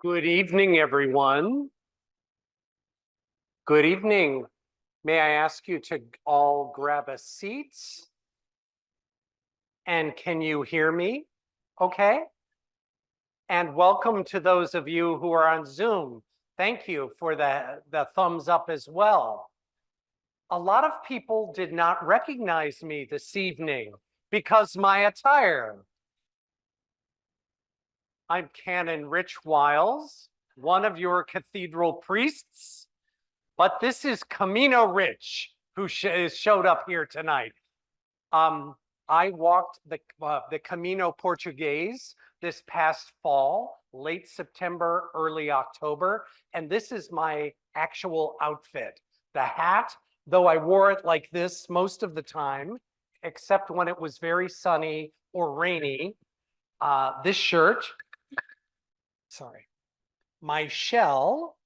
Good evening, everyone. Good evening. May I ask you to all grab a seat? And can you hear me? Okay. And welcome to those of you who are on Zoom. Thank you for the thumbs up as well. A lot of people did not recognize me this evening because my attire. I'm Canon Rich Wiles, one of your cathedral priests. But this is Camino Rich, who showed up here tonight. I walked the Camino Portuguese this past fall, late September, early October, and this is my actual outfit. The hat, though I wore it like this most of the time, except when it was very sunny or rainy. This shirt, sorry, my shell,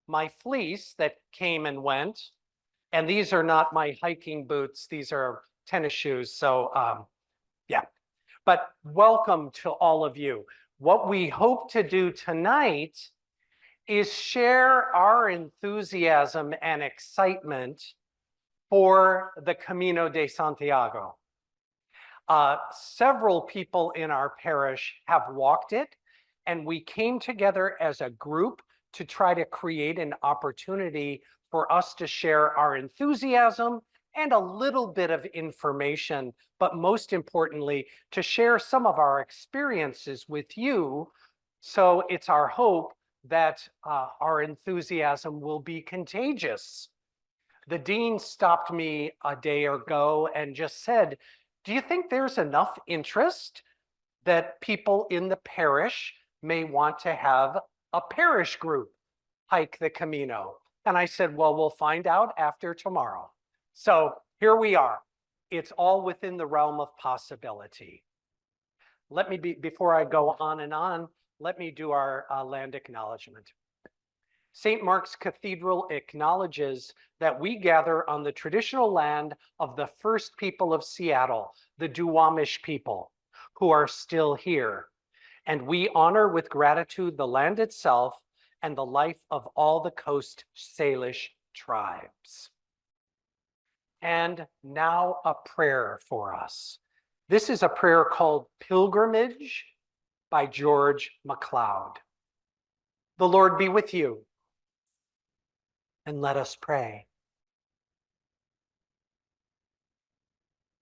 my fleece that came and went, and these are not my hiking boots. These are tennis shoes. So yeah, but welcome to all of you. What we hope to do tonight is share our enthusiasm and excitement for the Camino de Santiago. Several people in our parish have walked it, and we came together as a group to try to create an opportunity for us to share our enthusiasm and a little bit of information, but most importantly, to share some of our experiences with you. So it's our hope that our enthusiasm will be contagious. The dean stopped me a day ago and just said, do you think there's enough interest that people in the parish may want to have a parish group hike the Camino? And I said, well, we'll find out after tomorrow. So here we are. It's all within the realm of possibility. Before I go on and on, let me do our land acknowledgement. St. Mark's Cathedral acknowledges that we gather on the traditional land of the first people of Seattle, the Duwamish people, who are still here. And we honor with gratitude the land itself and the life of all the Coast Salish tribes. And now a prayer for us. This is a prayer called Pilgrimage by George MacLeod. The Lord be with you. And let us pray.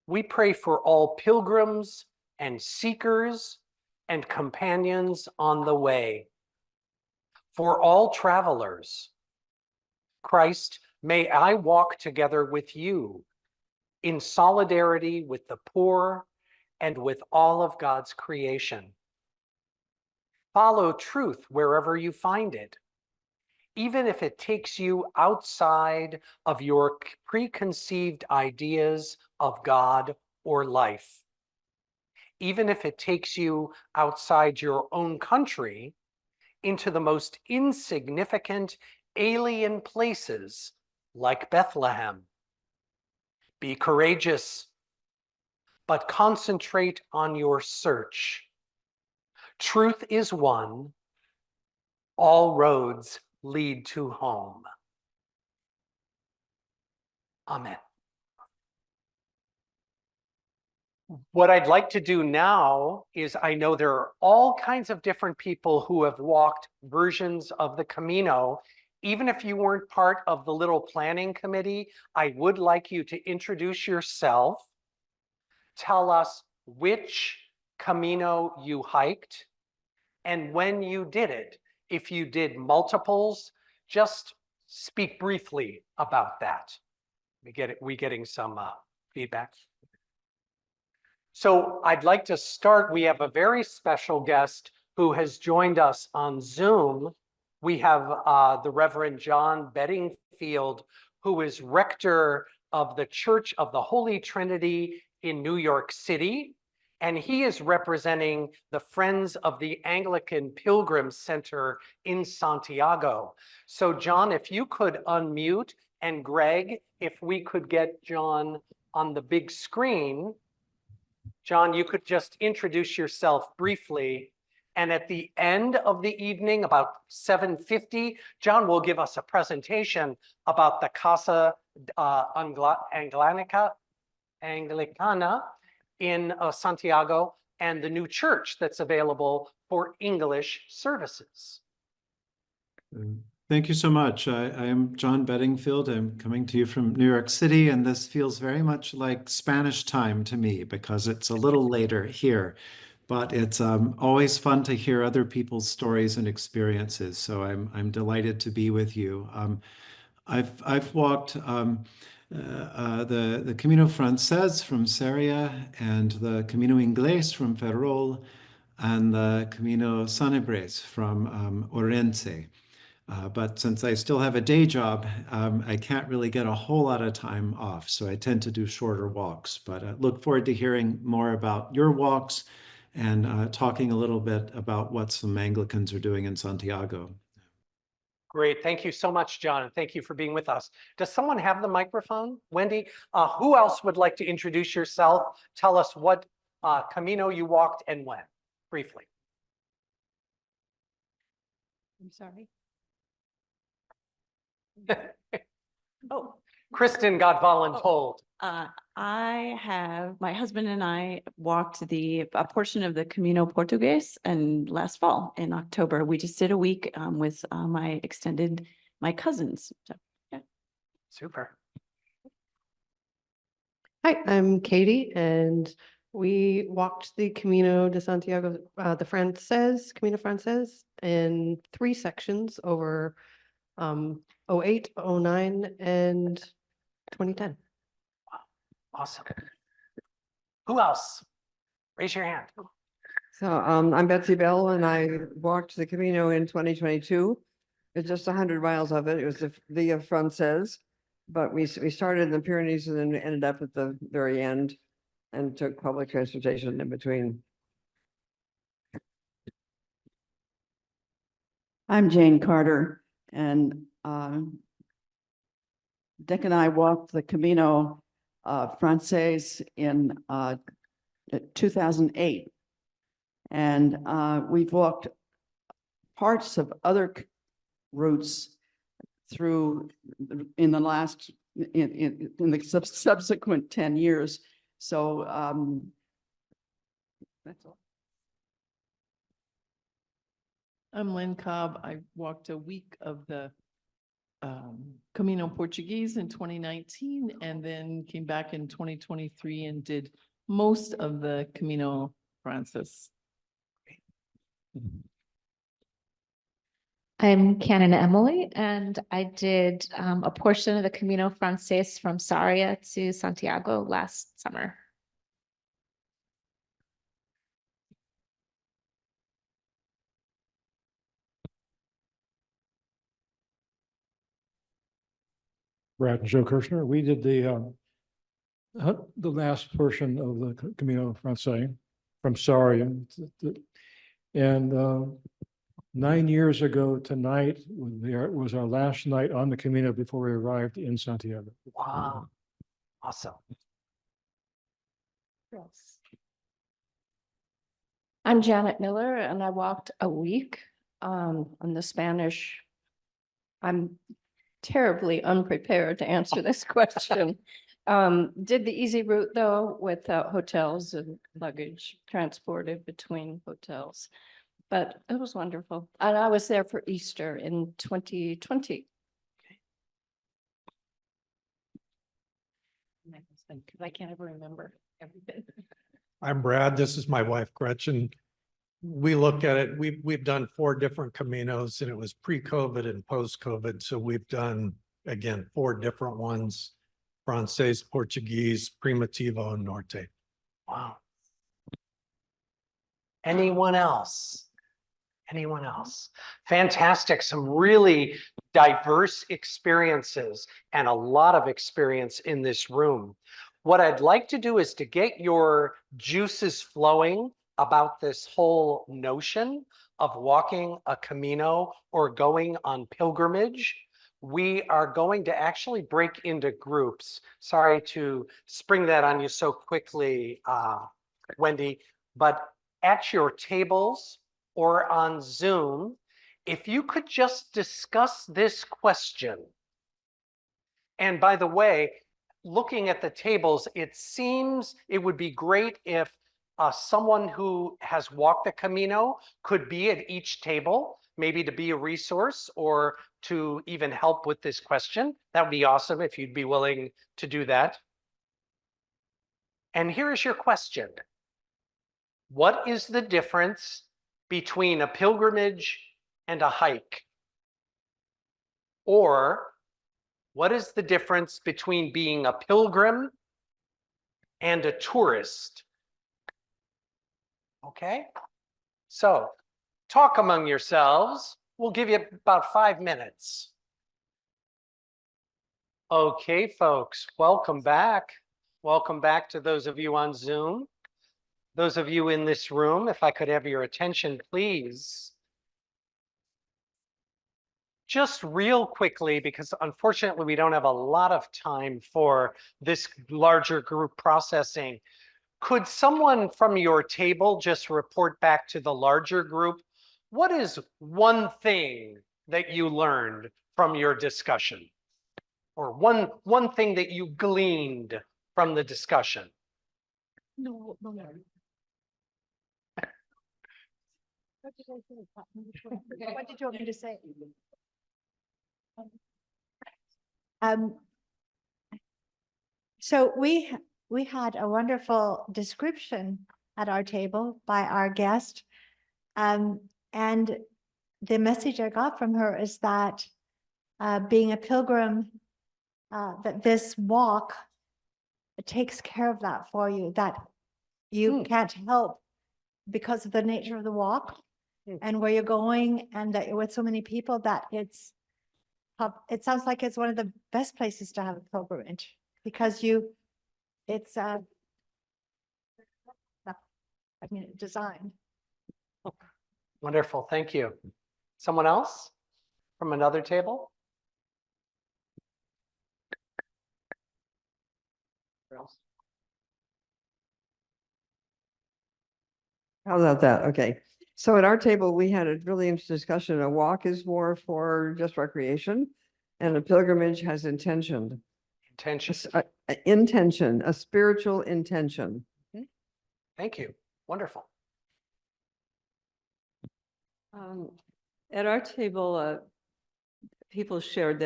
We pray for all pilgrims and seekers and companions on the way. For all travelers, Christ, may I walk together with you in solidarity with the poor and with all of God's creation. Follow truth wherever you find it, even if it takes you outside of your preconceived ideas of God or life. Even if it takes you outside your own country into the most insignificant alien places like Bethlehem. Be courageous, but concentrate on your search. Truth is one. All roads lead to home. Amen. What I'd like to do now is, I know there are all kinds of different people who have walked versions of the Camino. Even if you weren't part of the little planning committee, I would like you to introduce yourself. Tell us which Camino you hiked and when you did it. If you did multiples, just speak briefly about that. We getting some feedback? So I'd like to start. We have a very special guest who has joined us on Zoom. We have the Reverend John Bedingfield, who is rector of the Church of the Holy Trinity in New York City. And he is representing the Friends of the Anglican Pilgrim Centre in Santiago. So John, if you could unmute, and Greg, if we could get John on the big screen. John, you could just introduce yourself briefly And at the end of the evening, about 7:50, John will give us a presentation about the Casa Anglicana in Santiago and the new church that's available for English services. Thank you so much. I am John Bedingfield. I'm coming to you from New York City, and this feels very much like Spanish time to me because it's a little later here. But it's always fun to hear other people's stories and experiences. So I'm delighted to be with you. I've walked the Camino Frances from Seria and the Camino Inglés from Ferrol and the Camino Sanabres from Orense. But since I still have a day job, I can't really get a whole lot of time off. So I tend to do shorter walks. But I look forward to hearing more about your walks and talking a little bit about what some Anglicans are doing in Santiago. Great. Thank you so much, John. And thank you for being with us. Does someone have the microphone? Wendy, who else would like to introduce yourself? Tell us what Camino you walked and when, briefly. I'm sorry. Oh, Kristen got voluntold. My husband and I walked a portion of the Camino Portugues and last fall in October. We just did a week with my cousins. So, yeah. Super. Hi, I'm Katie, and we walked the Camino de Santiago, Camino Frances, in 3 sections over 08, 09, and 2010. Awesome. Who else? Raise your hand. So I'm Betsy Bell, and I walked the Camino in 2022. It's just 100 miles of it. It was the Via Frances, but we started in the Pyrenees and then ended up at the very end and took public transportation in between. I'm Jane Carter, and Dick and I walked the Camino Frances in 2008. And we've walked parts of other routes through in the subsequent 10 years. So that's all. I'm Lynn Cobb. I walked a week of the Camino Portuguese in 2019 and then came back in 2023 and did most of the Camino Frances. I'm Canon Emily, and I did a portion of the Camino Frances from Sarria to Santiago last summer. Brad and Joe Kirshner. We did the last portion of the Camino Frances from Sarria, and 9 years ago tonight was our last night on the Camino before we arrived in Santiago. Wow. Awesome. Yes. I'm Janet Miller, and I walked a week on the Spanish. I'm terribly unprepared to answer this question. Did the easy route though, without hotels and luggage transported between hotels. But it was wonderful. And I was there for Easter in 2020. My husband, because I can't ever remember everything. I'm Brad. This is my wife, Gretchen. We look at it, we've done 4 different Caminos, and it was pre-COVID and post-COVID. So we've done, again, 4 different ones: Frances, Portuguese, Primitivo, and Norte. Wow. Anyone else? Anyone else? Fantastic. Some really diverse experiences and a lot of experience in this room. What I'd like to do is to get your juices flowing about this whole notion of walking a Camino or going on pilgrimage. We are going to actually break into groups. Sorry to spring that on you so quickly, Wendy, but at your tables or on Zoom, if you could just discuss this question. And by the way, looking at the tables, it seems it would be great if someone who has walked the Camino could be at each table, maybe to be a resource or to even help with this question. That would be awesome if you'd be willing to do that. And here is your question. What is the difference between a pilgrimage and a hike? Or what is the difference between being a pilgrim and a tourist? Okay, so talk among yourselves. We'll give you about 5 minutes. Okay, folks, welcome back. Welcome back to those of you on Zoom. Those of you in this room, if I could have your attention, please. Just real quickly, because unfortunately we don't have a lot of time for this larger group processing. Could someone from your table just report back to the larger group? What is one thing that you learned from your discussion? Or one thing that you gleaned from the discussion? No. What did you want me to say? So we had a wonderful description at our table by our guest. And the message I got from her is that being a pilgrim, that this walk takes care of that for you, that you can't help because of the nature of the walk and where you're going, and that you're with so many people, that it sounds like it's one of the best places to have a pilgrimage, because it's designed. Wonderful, thank you. Someone else from another table? How about that? Okay. So at our table, we had a really interesting discussion. A walk is more for just recreation, and a pilgrimage has intention. Intention, a spiritual intention. Thank you. Wonderful. At our table, people shared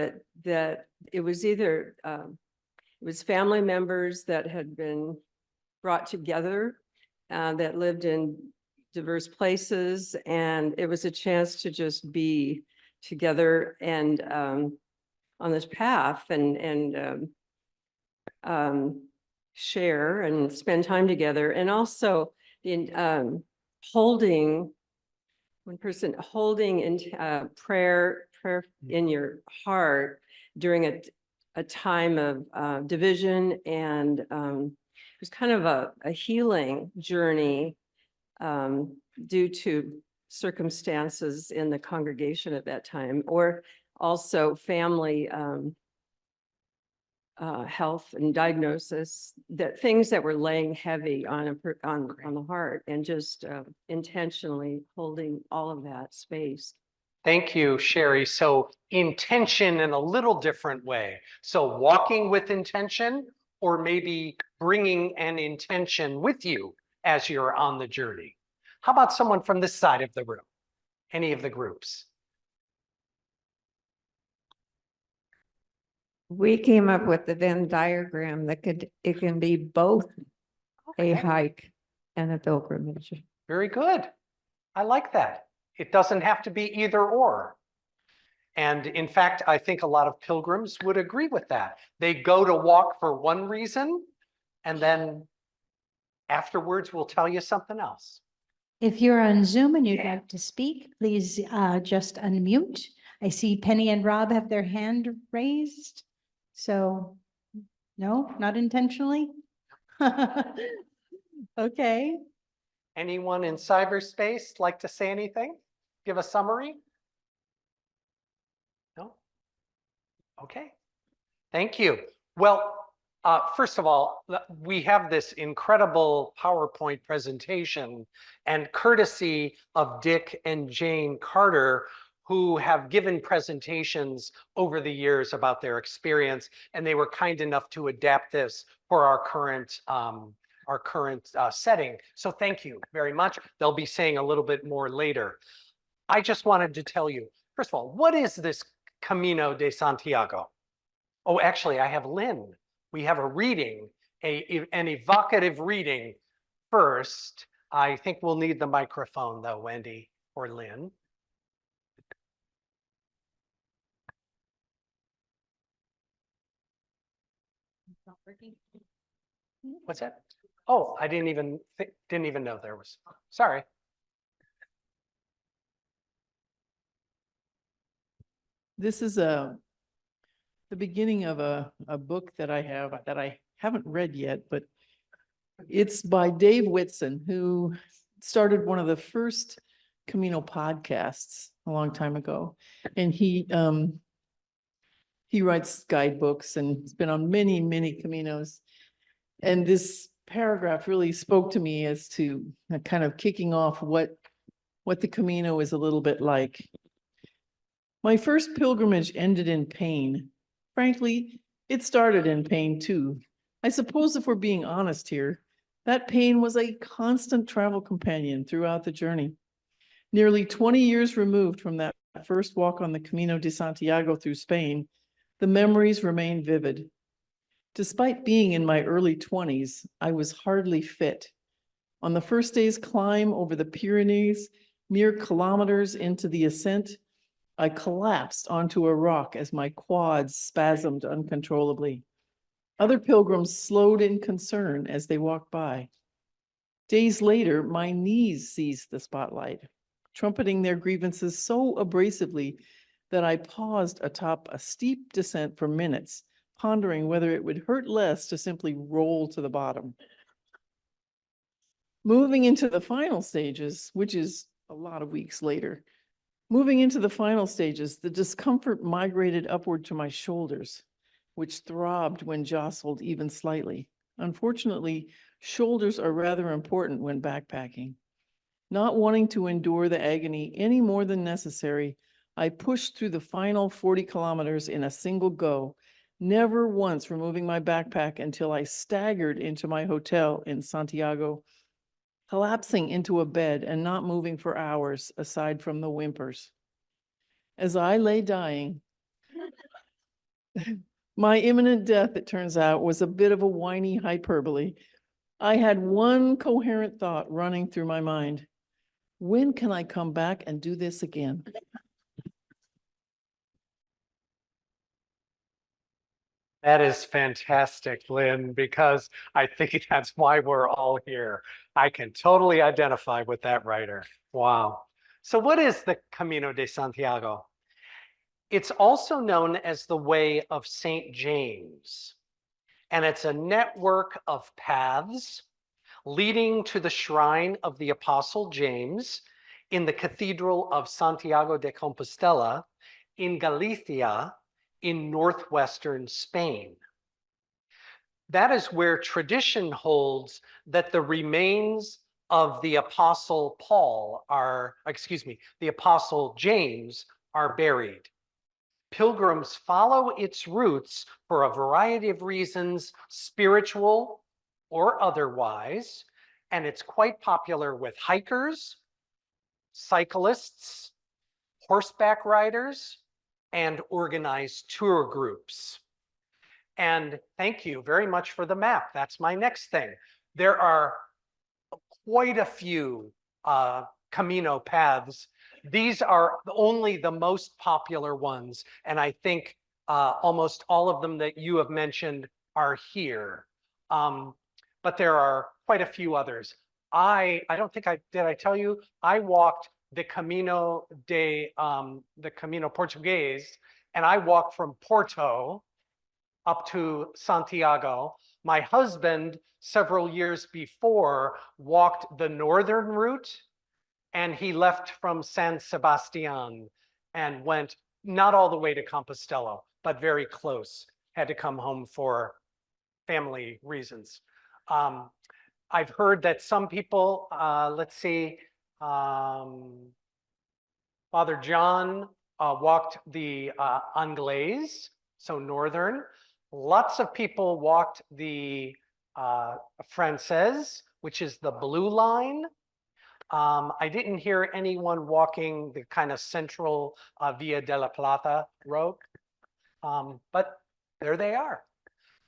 that it was either it was family members that had been brought together that lived in diverse places, and it was a chance to just be together and on this path and share and spend time together, and also in holding one person holding in prayer in your heart during a time of division, and it was kind of a healing journey due to circumstances in the congregation at that time, or also family health and diagnosis, that things that were laying heavy on the heart, and just intentionally holding all of that space. Thank you, Sherry. So intention in a little different way. So walking with intention, or maybe bringing an intention with you as you're on the journey. How about someone from this side of the room? Any of the groups? We came up with the Venn diagram that it can be both a hike and a pilgrimage. Very good. I like that. It doesn't have to be either or. And in fact, I think a lot of pilgrims would agree with that. They go to walk for one reason, and then afterwards we'll tell you something else. If you're on Zoom and you'd like to speak, please just unmute. I see Penny and Rob have their hand raised. So no, not intentionally. Okay. Anyone in cyberspace like to say anything? Give a summary? No? Okay. Thank you. Well, First of all, we have this incredible PowerPoint presentation, and courtesy of Dick and Jane Carter, who have given presentations over the years about their experience, and they were kind enough to adapt this for our current setting. So thank you very much. They'll be saying a little bit more later. I just wanted to tell you, first of all, what is this Camino de Santiago? Oh, actually, I have Lynn. We have a reading, an evocative reading first. I think we'll need the microphone though, Wendy or Lynn. What's that? Oh, I didn't even know there was. Sorry. This is the beginning of a book that I haven't read yet, but it's by Dave Whitson, who started one of the first Camino podcasts a long time ago. And he writes guidebooks and has been on many, many Caminos. And this paragraph really spoke to me as to kind of kicking off what the Camino is a little bit like. My first pilgrimage ended in pain. Frankly, it started in pain too. I suppose if we're being honest here, that pain was a constant travel companion throughout the journey. Nearly 20 years removed from that first walk on the Camino de Santiago through Spain, the memories remain vivid. Despite being in my early 20s, I was hardly fit. On the first day's climb over the Pyrenees, mere kilometers into the ascent, I collapsed onto a rock as my quads spasmed uncontrollably. Other pilgrims slowed in concern as they walked by. Days later, my knees seized the spotlight, trumpeting their grievances so abrasively that I paused atop a steep descent for minutes, pondering whether it would hurt less to simply roll to the bottom. Moving into the final stages, which is a lot of weeks later, the discomfort migrated upward to my shoulders, which throbbed when jostled even slightly. Unfortunately, shoulders are rather important when backpacking. Not wanting to endure the agony any more than necessary, I pushed through the final 40 kilometers in a single go, never once removing my backpack until I staggered into my hotel in Santiago, collapsing into a bed and not moving for hours aside from the whimpers. As I lay dying, my imminent death, it turns out, was a bit of a whiny hyperbole. I had one coherent thought running through my mind. When can I come back and do this again? That is fantastic, Lynn, because I think that's why we're all here. I can totally identify with that writer. Wow. So what is the Camino de Santiago? It's also known as the Way of St. James, and it's a network of paths leading to the shrine of the Apostle James in the Cathedral of Santiago de Compostela in Galicia, in northwestern Spain. That is where tradition holds that the remains of the Apostle the Apostle James are buried. Pilgrims follow its routes for a variety of reasons, spiritual or otherwise, and it's quite popular with hikers, cyclists, horseback riders, and organized tour groups. And thank you very much for the map. That's my next thing. There are quite a few Camino paths. These are only the most popular ones, and I think almost all of them that you have mentioned are here. But there are quite a few others. I don't think did I tell you, I walked the Camino Português, and I walked from Porto up to Santiago. My husband, several years before, walked the northern route, and he left from San Sebastian and went not all the way to Compostela, but very close. Had to come home for family reasons. I've heard that some people, let's see, Father John walked the Anglaise, so northern. Lots of people walked the Francaise, which is the blue line. I didn't hear anyone walking the kind of central Via de la Plata road, but there they are.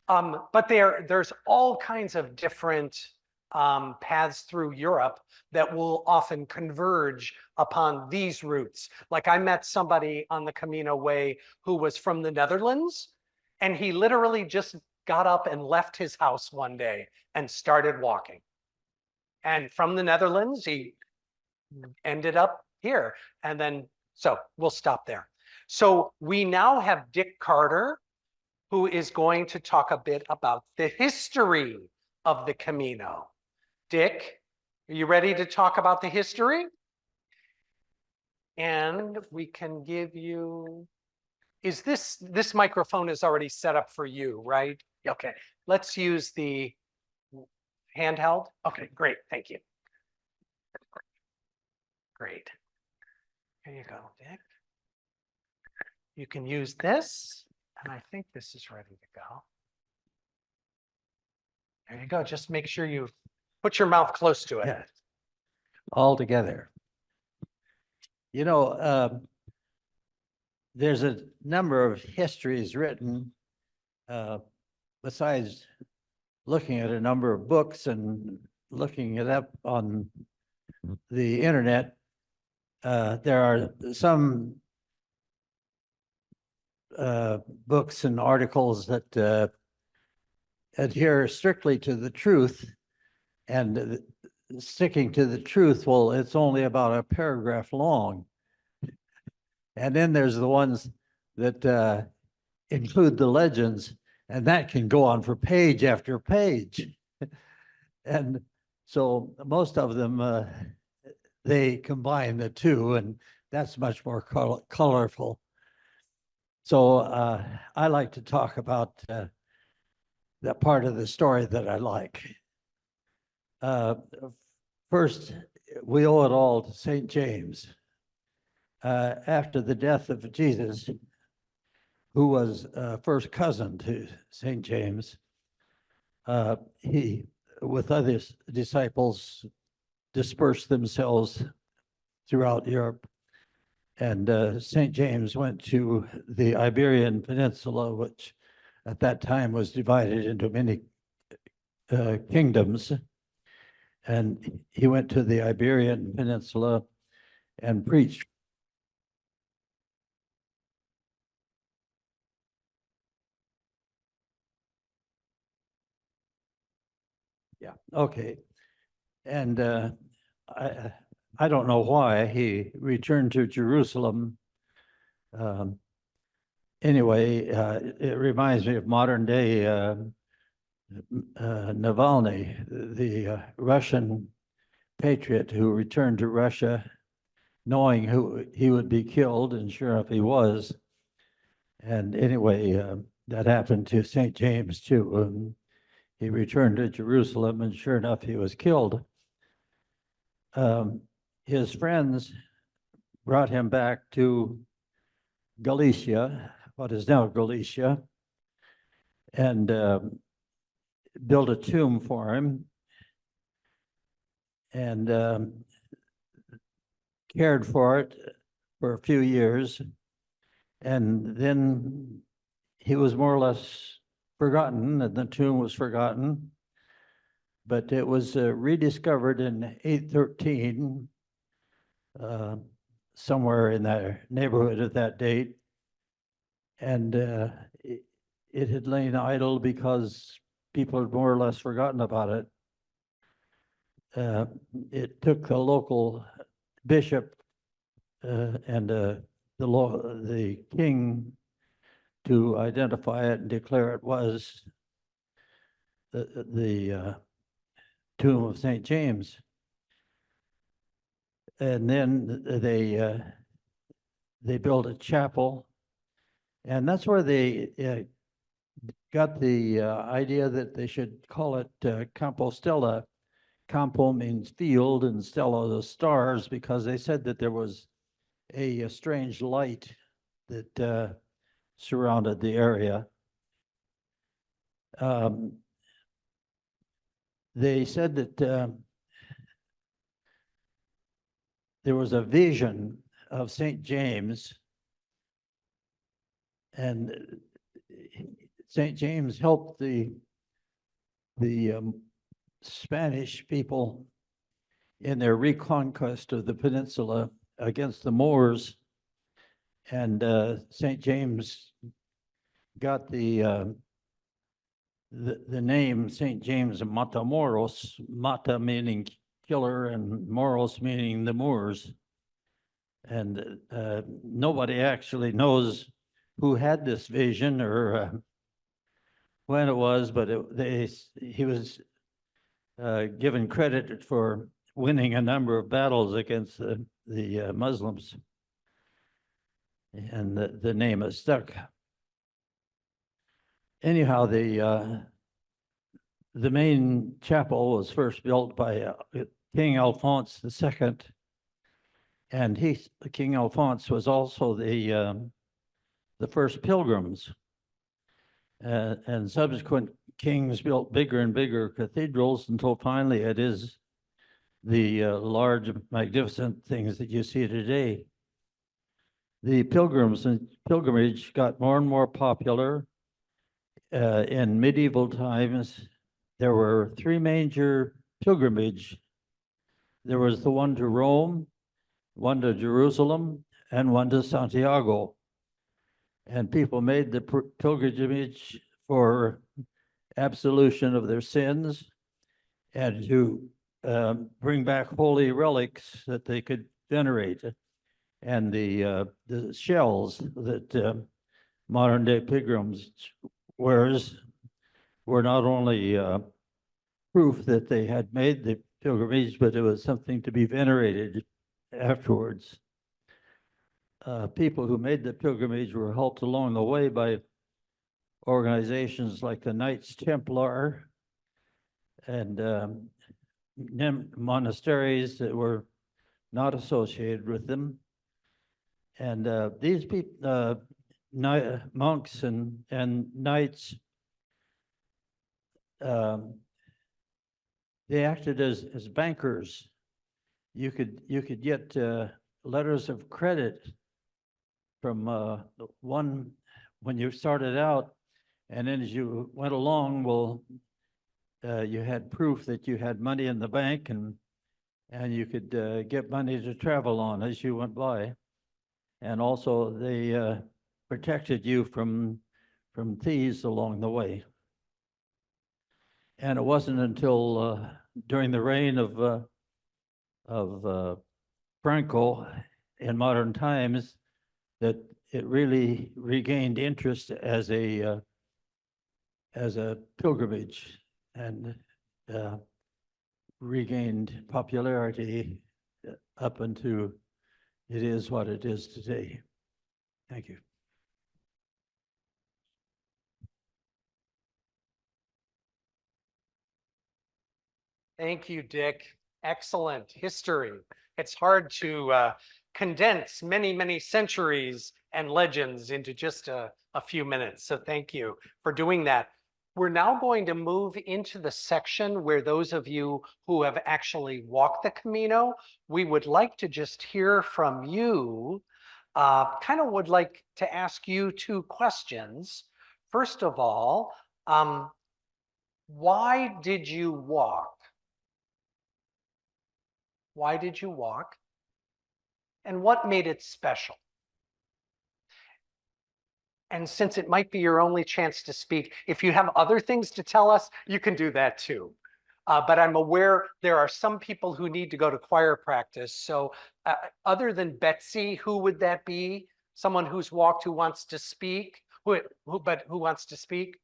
But there's all kinds of different paths through Europe that will often converge upon these routes. Like I met somebody on the Camino Way who was from the Netherlands, and he literally just got up and left his house one day and started walking. And from the Netherlands, he ended up here. And then, so we'll stop there. So we now have Dick Carter, who is going to talk a bit about the history of the Camino. Dick, are you ready to talk about the history? And we can give you, is this microphone is already set up for you, right? Okay, let's use the handheld. Okay, great, thank you. Great. Here you go, Dick. You can use this, and I think this is ready to go. There you go. Just make sure you put your mouth close to it. Yeah. All together. You know, there's a number of histories written, besides looking at a number of books and looking it up on the internet. There are some books and articles that adhere strictly to the truth, and sticking to the truth, well, it's only about a paragraph long. And then there's the ones that include the legends, and that can go on for page after page. And so most of them, they combine the two, and that's much more colorful. So I like to talk about that part of the story that I like. First, we owe it all to St. James. After the death of Jesus, who was first cousin to St. James, he, with other disciples, dispersed themselves throughout Europe. And St. James went to the Iberian Peninsula, which at that time was divided into many kingdoms. And he went to the Iberian Peninsula and preached. Yeah, okay. And I don't know why he returned to Jerusalem. Anyway, it reminds me of modern day Navalny, the Russian patriot who returned to Russia knowing who he would be killed, and sure enough he was. And anyway, that happened to St. James too. He returned to Jerusalem, and sure enough he was killed. His friends brought him back to Galicia, what is now Galicia, and built a tomb for him, and cared for it for a few years. And then he was more or less forgotten, and the tomb was forgotten. But it was rediscovered in 813, somewhere in that neighborhood at that date. And it had lain idle because people had more or less forgotten about it. It took a local bishop and the king to identify it and declare it was the tomb of St. James. And then they built a chapel, and that's where they got the idea that they should call it Compostela. Campo means field and stella the stars, because they said that there was a strange light that surrounded the area. They said that there was a vision of St. James, and St. James helped the Spanish people in their reconquest of the peninsula against the Moors, and St. James got the name St. James Matamoros, Mata meaning killer and Moros meaning the Moors. And nobody actually knows who had this vision or when it was, but he was given credit for winning a number of battles against the Muslims. And the name has stuck. Anyhow, the main chapel was first built by King Alphonse II, and King Alphonse was also the first pilgrims, and subsequent kings built bigger and bigger cathedrals until finally it is the large, magnificent things that you see today. The pilgrims and pilgrimage got more and more popular. In medieval times, there were three major pilgrimage. There was the one to Rome, one to Jerusalem, and one to Santiago. And people made the pilgrimage for absolution of their sins and to bring back holy relics that they could venerate. And the shells that modern day pilgrims wears were not only proof that they had made the pilgrimage, but it was something to be venerated afterwards. People who made the pilgrimage were helped along the way by organizations like the Knights Templar and monasteries that were not associated with them. And these people, monks and knights, they acted as bankers. You could get letters of credit from one when you started out, and then as you went along, well, you had proof that you had money in the bank, and you could get money to travel on as you went by. And also they protected you from thieves along the way. And it wasn't until during the reign of Franco in modern times that it really regained interest as a pilgrimage and regained popularity up into it is what it is today. Thank you. Thank you, Dick. Excellent history. It's hard to condense many, many centuries and legends into just a few minutes. So thank you for doing that. We're now going to move into the section where those of you who have actually walked the Camino, we would like to just hear from you. Kind of would like to ask you two questions. First of all, why did you walk? Why did you walk? And what made it special? And since it might be your only chance to speak, if you have other things to tell us, you can do that too. But I'm aware there are some people who need to go to choir practice. So other than Betsy, who would that be? Someone who's walked who wants to speak, who wants to speak?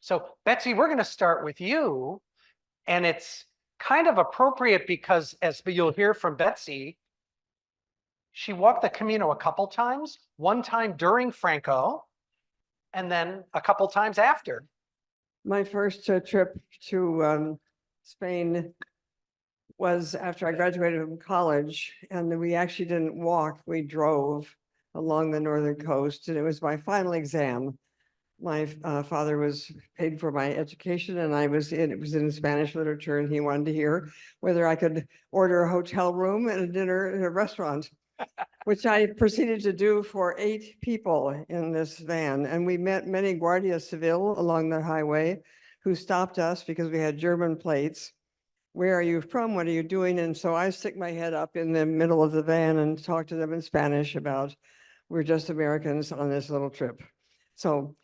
So Betsy, we're going to start with you. And it's kind of appropriate because, as you'll hear from Betsy, she walked the Camino a couple times, one time during Franco, and then a couple times after. My first trip to Spain was after I graduated from college, and we actually didn't walk, we drove along the northern coast, and it was my final exam. My father was paid for my education, and it was in Spanish literature, and he wanted to hear whether I could order a hotel room and a dinner at a restaurant, which I proceeded to do for 8 people in this van. And we met many Guardia Civil along the highway who stopped us because we had German plates. Where are you from? What are you doing? And so I stick my head up in the middle of the van and talk to them in Spanish about, we're just Americans on this little trip. So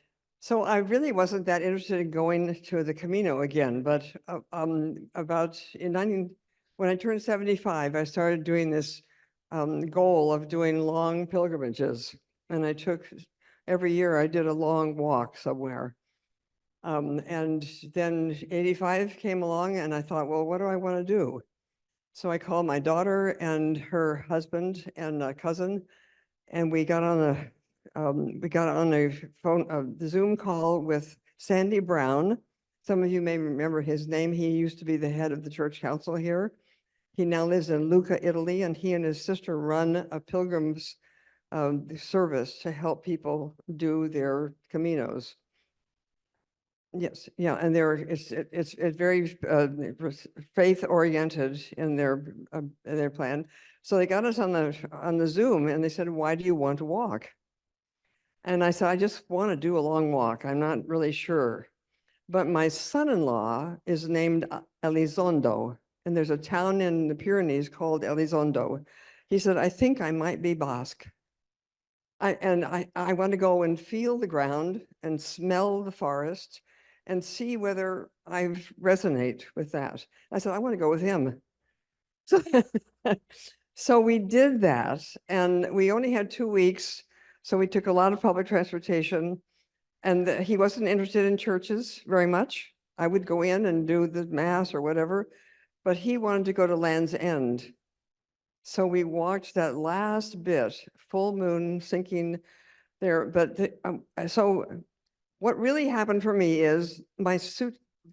I really wasn't that interested in going to the Camino again, but when I turned 75, I started doing this goal of doing long pilgrimages. And every year I did a long walk somewhere. And then 85 came along and I thought, well, what do I want to do? So I called my daughter and her husband and a cousin, and we got on a phone, the Zoom call with Sandy Brown. Some of you may remember his name. He used to be the head of the church council here. He now lives in Lucca, Italy, and he and his sister run a pilgrims service to help people do their Caminos. Yes, yeah, and it's very faith oriented in their plan. So they got us on the Zoom, and they said, "Why do you want to walk?" And I said, "I just want to do a long walk. I'm not really sure." But my son-in-law is named Elizondo, and there's a town in the Pyrenees called Elizondo. He said, "I think I might be Basque. I want to go and feel the ground and smell the forest and see whether I resonate with that." I said, "I want to go with him." So we did that, and we only had 2 weeks. So we took a lot of public transportation, and he wasn't interested in churches very much. I would go in and do the mass or whatever, but he wanted to go to Land's End. So we walked that last bit, full moon sinking there. But so what really happened for me is my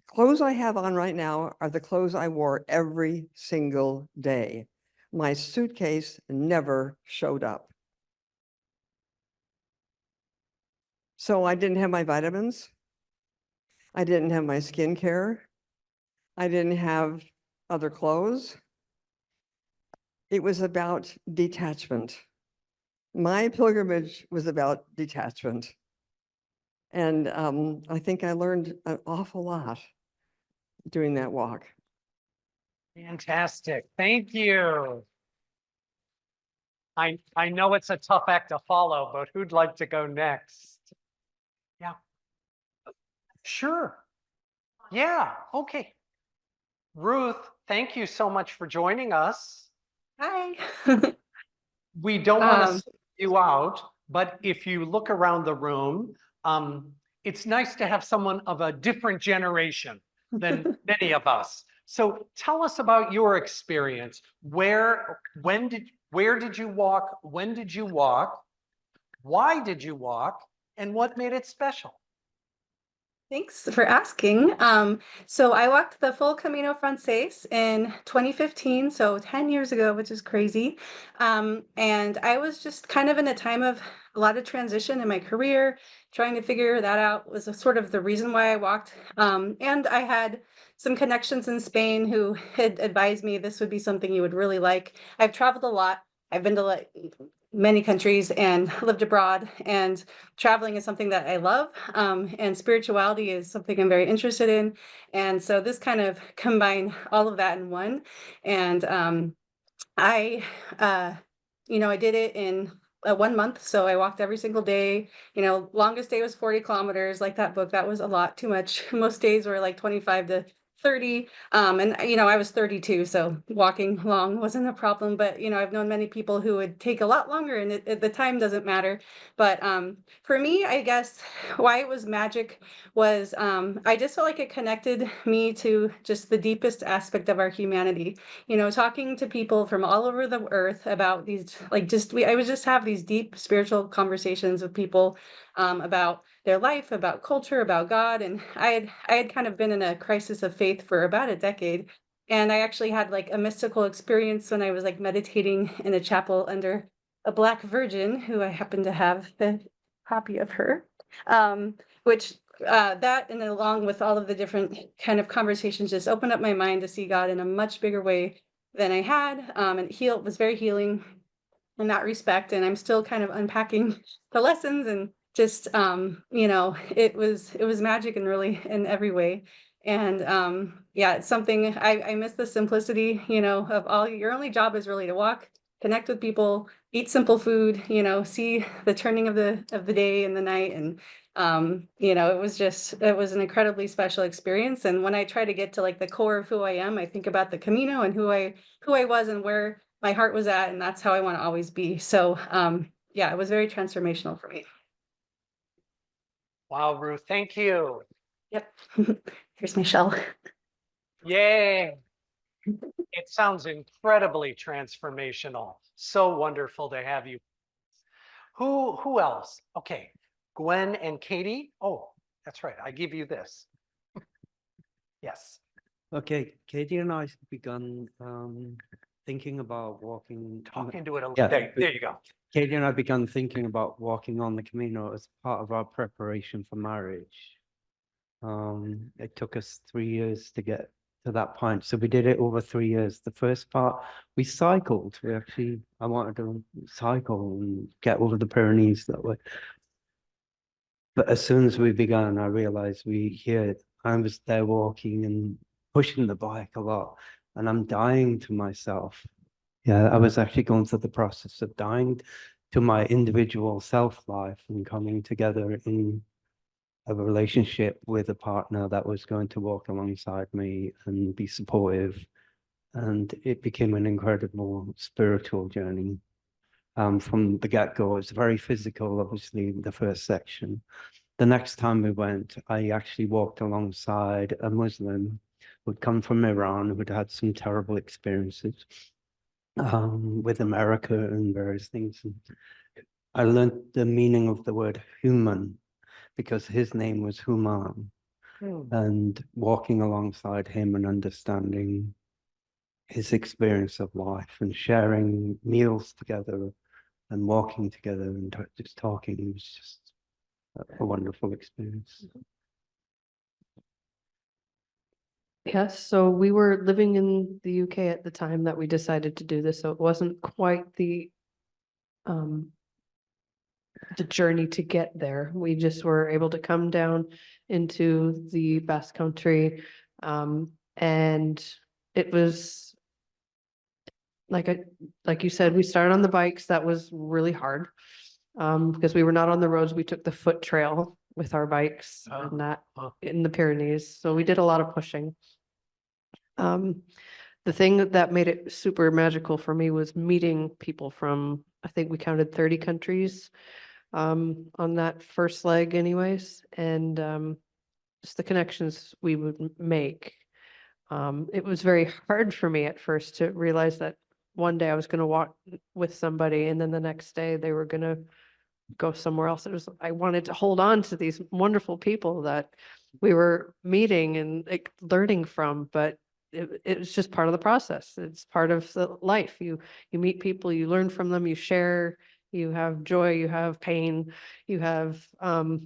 clothes I have on right now are the clothes I wore every single day. My suitcase never showed up. So I didn't have my vitamins. I didn't have my skincare. I didn't have other clothes. It was about detachment. My pilgrimage was about detachment. And I think I learned an awful lot doing that walk. Fantastic. Thank you. I know it's a tough act to follow, but who'd like to go next? Yeah. Sure. Yeah. Okay. Ruth, thank you so much for joining us. Hi. We don't want to sing you out, but if you look around the room, it's nice to have someone of a different generation than many of us. So tell us about your experience. Where did you walk? When did you walk? Why did you walk? And what made it special? Thanks for asking. So I walked the full Camino Frances in 2015, so 10 years ago, which is crazy. And I was just kind of in a time of a lot of transition in my career, trying to figure that out was sort of the reason why I walked. And I had some connections in Spain who had advised me this would be something you would really like. I've traveled a lot. I've been to many countries and lived abroad, and traveling is something that I love, and spirituality is something I'm very interested in. And so this kind of combined all of that in one. And I did it in 1 month. So I walked every single day. Longest day was 40 kilometers, like that book. That was a lot, too much. Most days were like 25 to 30. And I was 32, so walking long wasn't a problem. But I've known many people who would take a lot longer, and the time doesn't matter. But for me, I guess why it was magic was I just felt like it connected me to just the deepest aspect of our humanity. Talking to people from all over the earth about these, I would just have these deep spiritual conversations with people about their life, about culture, about God. And I had kind of been in a crisis of faith for about a decade. And I actually had like a mystical experience when I was like meditating in a chapel under a Black virgin who I happen to have the copy of her, which that and along with all of the different kind of conversations just opened up my mind to see God in a much bigger way than I had. And it was very healing in that respect. And I'm still kind of unpacking the lessons and just, it was magic and really in every way. And yeah, it's something I miss the simplicity, of all your only job is really to walk, connect with people, eat simple food, see the turning of the day and the night. And it was an incredibly special experience. And when I try to get to like the core of who I am, I think about the Camino and who I was and where my heart was at, and that's how I want to always be. So yeah, it was very transformational for me. Wow, Ruth, thank you. Yep. Here's my shell. Yay. It sounds incredibly transformational. So wonderful to have you. Who else? Okay, Gwen and Katie. Oh, that's right. I give you this. Yes. Okay, Katie and I begun thinking about walking. Talk into it a little. Yeah, There you go. Katie and I began thinking about walking on the Camino as part of our preparation for marriage. It took us 3 years to get to that point. So we did it over 3 years. The first part, we cycled. I wanted to cycle and get over the Pyrenees that way. But as soon as we began, I realized I was there walking and pushing the bike a lot, and I'm dying to myself. Yeah, I was actually going through the process of dying to my individual self-life and coming together in a relationship with a partner that was going to walk alongside me and be supportive. And it became an incredible spiritual journey. From the get-go, it's very physical, obviously, the first section. The next time we went, I actually walked alongside a Muslim who'd come from Iran, who'd had some terrible experiences with America and various things. And I learned the meaning of the word human because his name was Human. And walking alongside him and understanding his experience of life and sharing meals together and walking together and just talking, it was just a wonderful experience. Yes, so we were living in the UK at the time that we decided to do this, so it wasn't quite the journey to get there. We just were able to come down into the Basque Country, and it was like you said, we started on the bikes. That was really hard because we were not on the roads. We took the foot trail with our bikes and that in the Pyrenees. So we did a lot of pushing. The thing that made it super magical for me was meeting people from, I think we counted 30 countries on that first leg anyways. And just the connections we would make. It was very hard for me at first to realize that one day I was going to walk with somebody and then the next day they were going to go somewhere else. I wanted to hold on to these wonderful people that we were meeting and like, learning from, but it was just part of the process. It's part of the life. You meet people, you learn from them, you share, you have joy, you have pain, you have the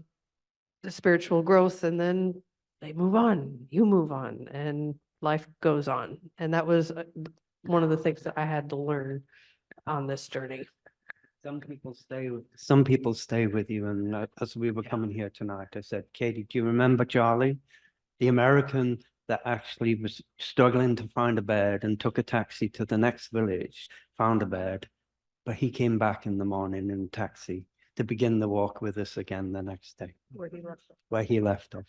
spiritual growth, and then they move on, you move on, and life goes on. And that was one of the things that I had to learn on this journey. Some people stay with you. And as we were coming here tonight, I said, Katie, do you remember Charlie, the American that actually was struggling to find a bed and took a taxi to the next village, found a bed, but he came back in the morning in a taxi to begin the walk with us again the next day. Where he left off.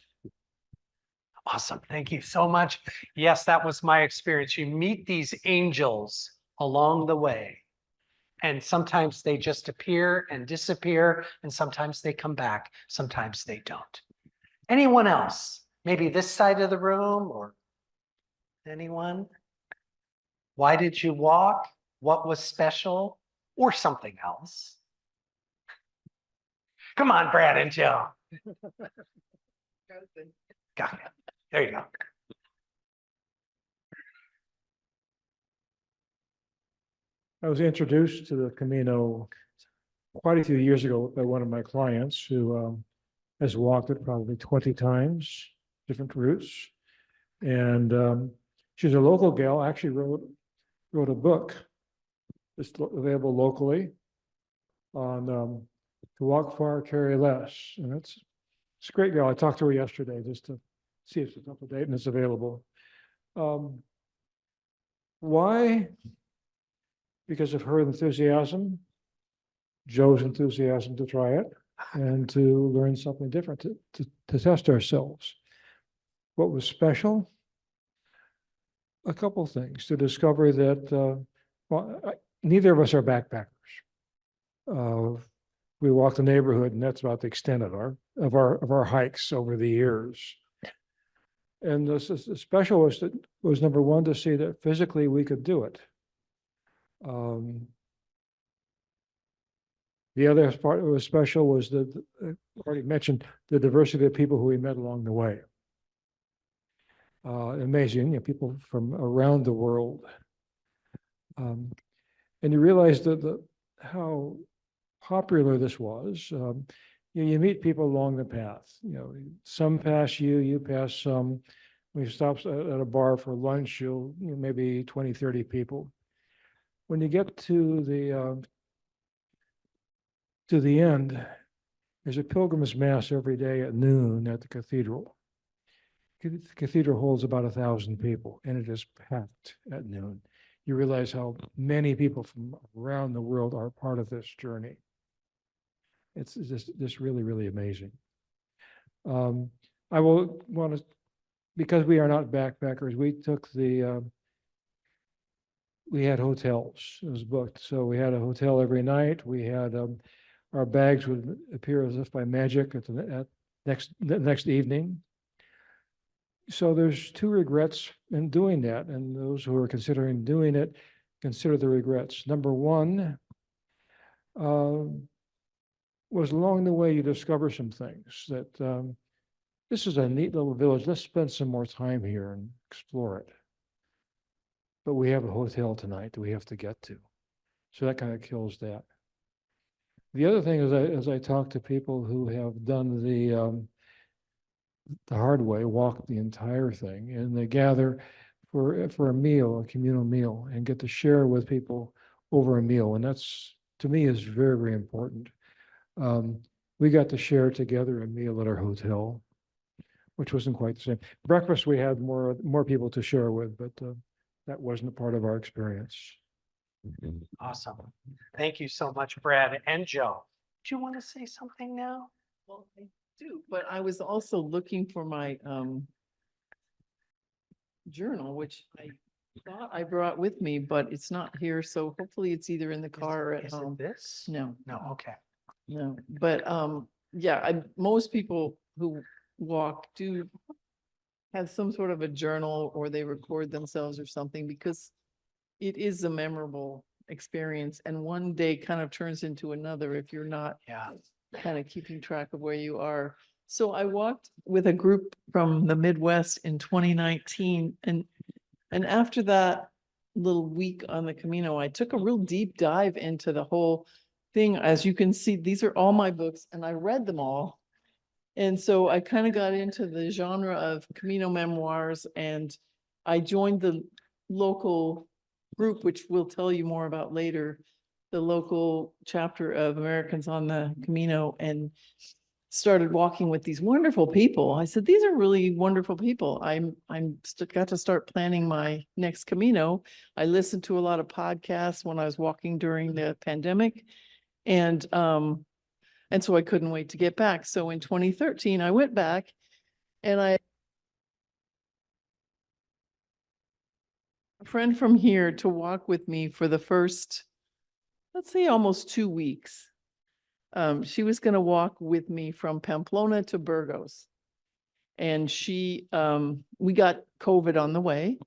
Awesome. Thank you so much. Yes, that was my experience. You meet these angels along the way, and sometimes they just appear and disappear, and sometimes they come back. Sometimes they don't. Anyone else? Maybe this side of the room or anyone? Why did you walk? What was special? Or something else? Come on, Brad and Jill. Got it. There you go. I was introduced to the Camino quite a few years ago by one of my clients who has walked it probably 20 times, different routes. And she's a local gal, actually wrote a book that's available locally on to walk far, carry less. And it's a great gal. I talked to her yesterday just to see if it's up to date and it's available. Why? Because of her enthusiasm, Joe's enthusiasm to try it, and to learn something different, to test ourselves. What was special? A couple of things. To discover that, neither of us are backpackers. We walk the neighborhood, and that's about the extent of our hikes over the years. And the special was number one, to see that physically we could do it. The other part that was special was that, already mentioned, the diversity of people who we met along the way. Amazing, people from around the world. And you realize that how popular this was. You meet people along the path. Some pass you, you pass some. We stop at a bar for lunch, maybe 20, 30 people. When you get to the end, there's a pilgrim's mass every day at noon at the cathedral. The cathedral holds about 1,000 people, and it is packed at noon. You realize how many people from around the world are part of this journey. It's just really, really amazing. I will want to, because we are not backpackers, we took we had hotels. It was booked. So we had a hotel every night. We had our bags would appear as if by magic at the next evening. So there's two regrets in doing that, and those who are considering doing it, consider the regrets. Number one was along the way you discover some things that this is a neat little village. Let's spend some more time here and explore it. But we have a hotel tonight that we have to get to. So that kind of kills that. The other thing is, as I talk to people who have done the hard way, walk the entire thing, and they gather for a meal, a communal meal, and get to share with people over a meal. And that's, to me, is very, very important. We got to share together a meal at our hotel, which wasn't quite the same. Breakfast, we had more people to share with, but that wasn't a part of our experience. Awesome. Thank you so much, Brad and Joe. Do you want to say something now? Well, I do, but I was also looking for my journal, which I thought I brought with me, but it's not here. So hopefully it's either in the car or at home. This? No, No, okay. no, but yeah, most people who walk do have some sort of a journal, or they record themselves or something, because it is a memorable experience, and one day kind of turns into another if you're not kind of keeping track of where you are. So I walked with a group from the Midwest in 2019, and after that little week on the Camino, I took a real deep dive into the whole thing. As you can see, these are all my books, and I read them all. And so I kind of got into the genre of Camino memoirs, and I joined the local group, which we'll tell you more about later, the local chapter of Americans on the Camino, and started walking with these wonderful people. I said, these are really wonderful people. I'm got to start planning my next Camino. I listened to a lot of podcasts when I was walking during the pandemic, and so I couldn't wait to get back. So in 2013, I went back, and a friend from here to walk with me for the first, let's say, almost 2 weeks. She was going to walk with me from Pamplona to Burgos. And we got COVID on the way,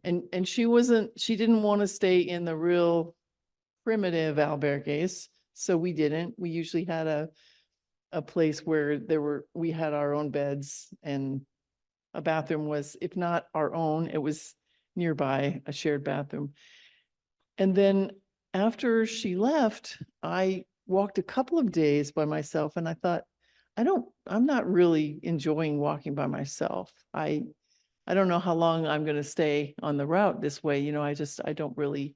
and she didn't want to stay in the real primitive albergues. So we didn't. We usually had a place where we had our own beds and a bathroom was, if not our own, it was nearby, a shared bathroom. And then after she left, I walked a couple of days by myself and I thought, I'm not really enjoying walking by myself. I don't know how long I'm going to stay on the route this way. You know, I don't really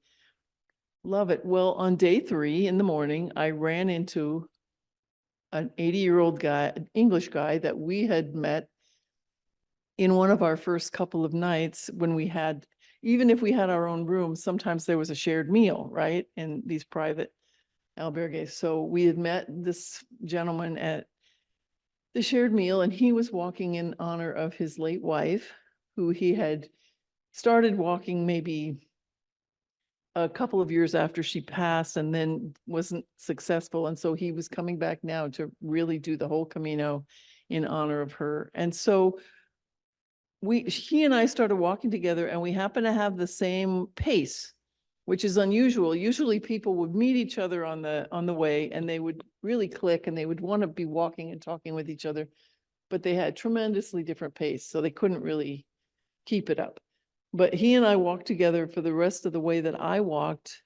love it. Well, on day 3 in the morning, I ran into an 80-year-old guy, an English guy that we had met in one of our first couple of nights when we had, even if we had our own room, sometimes there was a shared meal, right? In these private albergues. So we had met this gentleman at the shared meal and he was walking in honor of his late wife, who he had started walking maybe a couple of years after she passed and then wasn't successful. And so he was coming back now to really do the whole Camino in honor of her. And so he and I started walking together and we happened to have the same pace, which is unusual. Usually people would meet each other on the way and they would really click and they would want to be walking and talking with each other, but they had tremendously different pace. So they couldn't really keep it up. But he and I walked together for the rest of the way that I walked.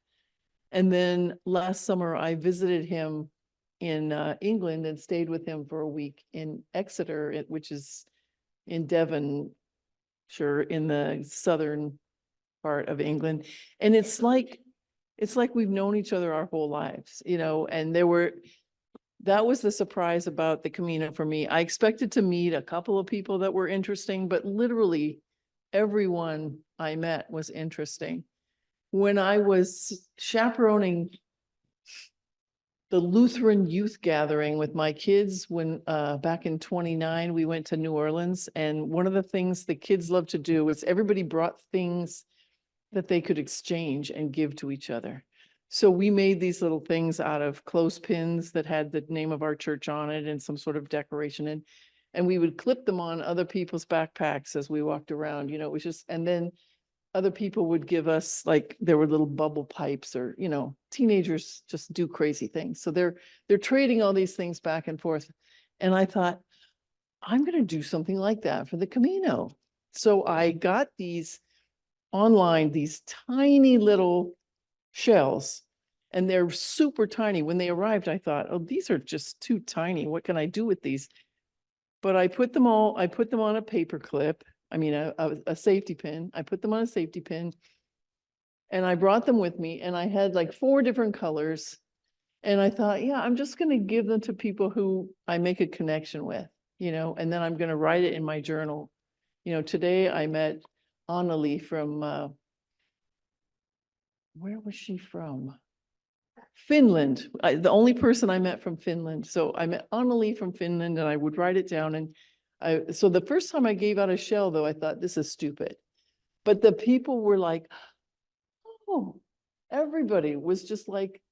And then last summer I visited him in England and stayed with him for a week in Exeter, which is in Devonshire in the southern part of England. And it's like we've known each other our whole lives, you know, and that was the surprise about the Camino for me. I expected to meet a couple of people that were interesting, but literally everyone I met was interesting. When I was chaperoning the Lutheran youth gathering with my kids when back in 29, we went to New Orleans. And one of the things the kids love to do is everybody brought things that they could exchange and give to each other. So we made these little things out of clothespins that had the name of our church on it and some sort of decoration. And we would clip them on other people's backpacks as we walked around, you know, it was just, and then other people would give us, like, there were little bubble pipes or, you know, teenagers just do crazy things. So they're trading all these things back and forth. And I thought, I'm going to do something like that for the Camino. So I got these online, these tiny little shells, and they're super tiny. When they arrived, I thought, oh, these are just too tiny. What can I do with these? But I put them on a paper clip. I mean, a safety pin. I put them on a safety pin and I brought them with me and I had like 4 different colors. And I thought, yeah, I'm just going to give them to people who I make a connection with, you know, and then I'm going to write it in my journal. You know, today I met Annalie from, where was she from? Finland. The only person I met from Finland. So I met Annalie from Finland and I would write it down. And so the first time I gave out a shell though, I thought this is stupid, but the people were like, oh, everybody was just like,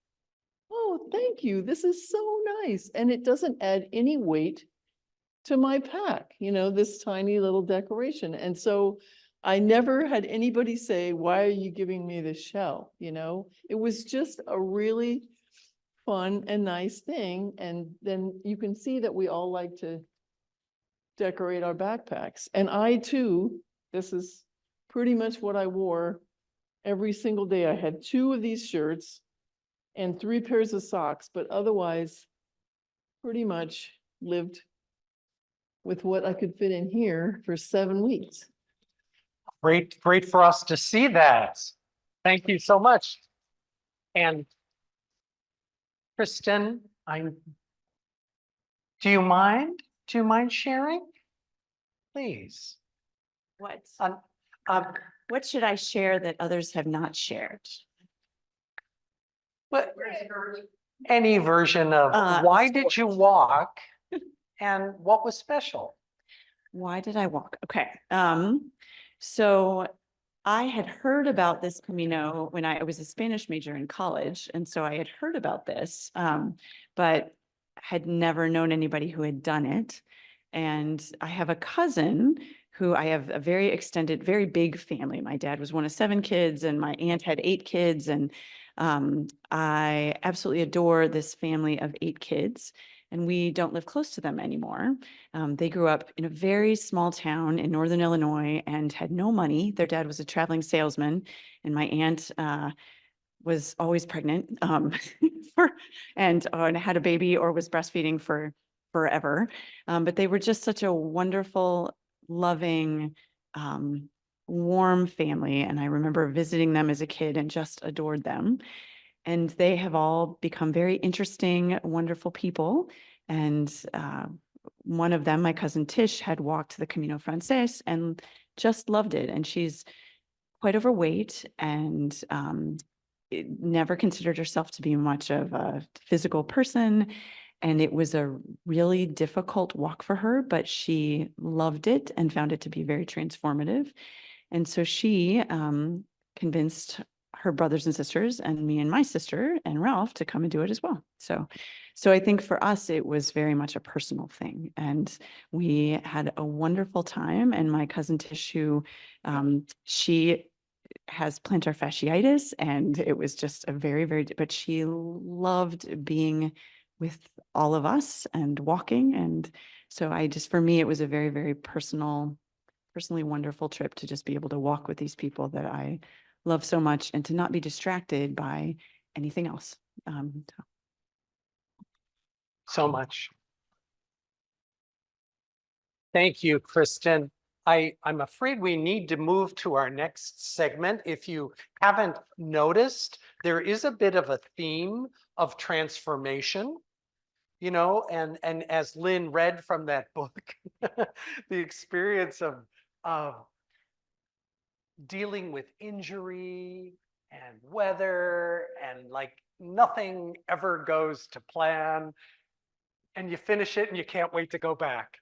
oh, thank you. This is so nice. And it doesn't add any weight to my pack, you know, this tiny little decoration. And so I never had anybody say, why are you giving me this shell? You know, it was just a really fun and nice thing. And then you can see that we all like to decorate our backpacks. And I too, this is pretty much what I wore every single day. I had 2 of these shirts and 3 pairs of socks, but otherwise pretty much lived with what I could fit in here for 7 weeks. Great for us to see that. Thank you so much. And Kristen, do you mind sharing? Please. What should I share that others have not shared? Any version of why did you walk and what was special? Why did I walk? Okay. So I had heard about this Camino when I was a Spanish major in college. And so I had heard about this, but had never known anybody who had done it. And I have a cousin who I have a very extended, very big family. My dad was one of 7 kids and my aunt had 8 kids. And I absolutely adore this family of 8 kids. And we don't live close to them anymore. They grew up in a very small town in Northern Illinois and had no money. Their dad was a traveling salesman, and my aunt was always pregnant and had a baby or was breastfeeding for forever. But they were just such a wonderful, loving, warm family. And I remember visiting them as a kid and just adored them. And they have all become very interesting, wonderful people. And one of them, my cousin Tish, had walked the Camino Frances and just loved it. And she's quite overweight and never considered herself to be much of a physical person. And it was a really difficult walk for her, but she loved it and found it to be very transformative. And so she convinced her brothers and sisters and me and my sister and Ralph to come and do it as well. So I think for us, it was very much a personal thing, and we had a wonderful time. And my cousin Tish, who she has plantar fasciitis, and it was just a but she loved being with all of us and walking. And so for me, it was a very, very personally wonderful trip to just be able to walk with these people that I love so much and to not be distracted by anything else. So much. Thank you, Kristen. I'm afraid we need to move to our next segment. If you haven't noticed, there is a bit of a theme of transformation, you know, and as Lynn read from that book, the experience of dealing with injury and weather, and like nothing ever goes to plan, and you finish it and you can't wait to go back,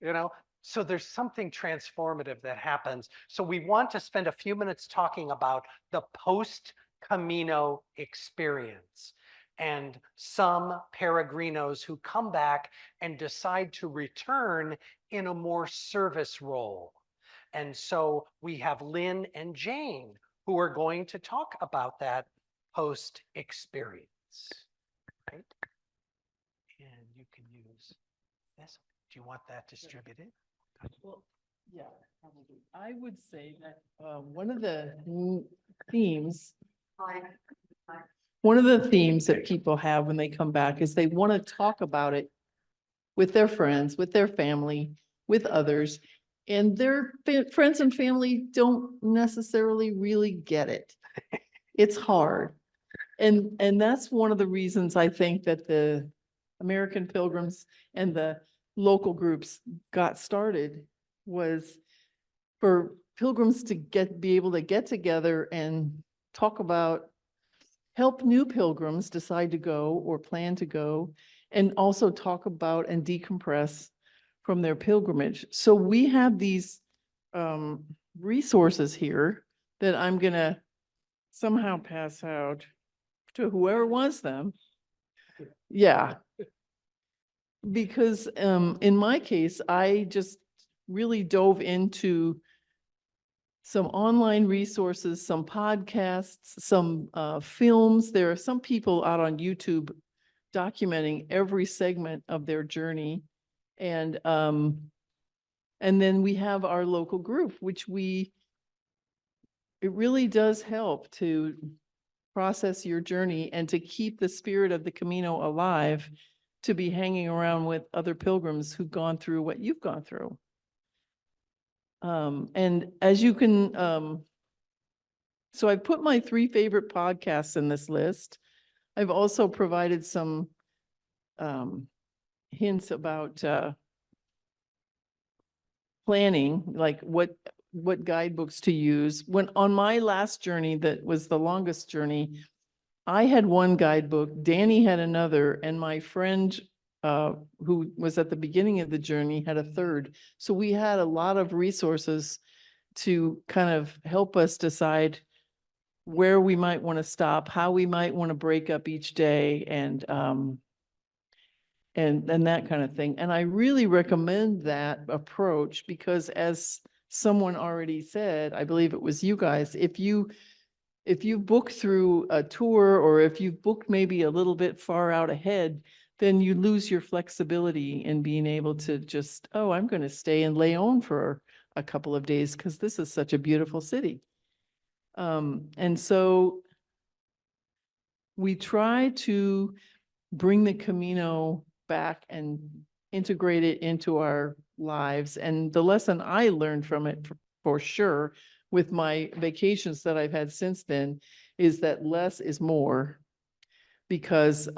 you know? So there's something transformative that happens. So we want to spend a few minutes talking about the post-Camino experience and some peregrinos who come back and decide to return in a more service role. And so we have Lynn and Jane who are going to talk about that post experience, right? And you can use this. Do you want that distributed? Well, yeah, probably. I would say that one of the themes that people have when they come back is they want to talk about it with their friends, with their family, with others. And their friends and family don't necessarily really get it. It's hard. And that's one of the reasons I think that the American Pilgrims and the local groups got started, was for pilgrims to be able to get together and talk about, help new pilgrims decide to go or plan to go, and also talk about and decompress from their pilgrimage. So we have these resources here that I'm gonna somehow pass out to whoever wants them. Yeah. Because in my case, I just really dove into some online resources, some podcasts, some films. There are some people out on YouTube documenting every segment of their journey. And then we have our local group, which it really does help to process your journey and to keep the spirit of the Camino alive, to be hanging around with other pilgrims who've gone through what you've gone through. And as you can, so I put my 3 favorite podcasts in this list. I've also provided some hints about planning, like what guidebooks to use. When on my last journey, that was the longest journey, I had one guidebook, Danny had another, and my friend who was at the beginning of the journey had a third. So we had a lot of resources to kind of help us decide where we might want to stop, how we might want to break up each day, and that kind of thing. And I really recommend that approach, because as someone already said, I believe it was you guys, if you book through a tour, or if you've booked maybe a little bit far out ahead, then you lose your flexibility in being able to just, oh, I'm going to stay in Leon for a couple of days because this is such a beautiful city. And so we try to bring the Camino back and integrate it into our lives. And the lesson I learned from it for sure with my vacations that I've had since then is that less is more. Because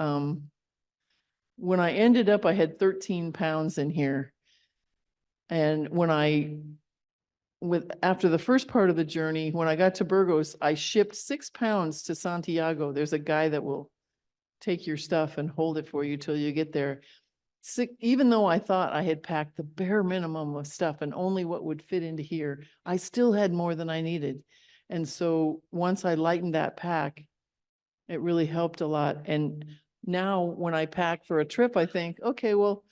when I ended up, I had 13 pounds in here. And after the first part of the journey, when I got to Burgos, I shipped 6 pounds to Santiago. There's a guy that will take your stuff and hold it for you till you get there. Even though I thought I had packed the bare minimum of stuff and only what would fit into here, I still had more than I needed. And so once I lightened that pack, it really helped a lot. And now when I pack for a trip, I think, okay, well,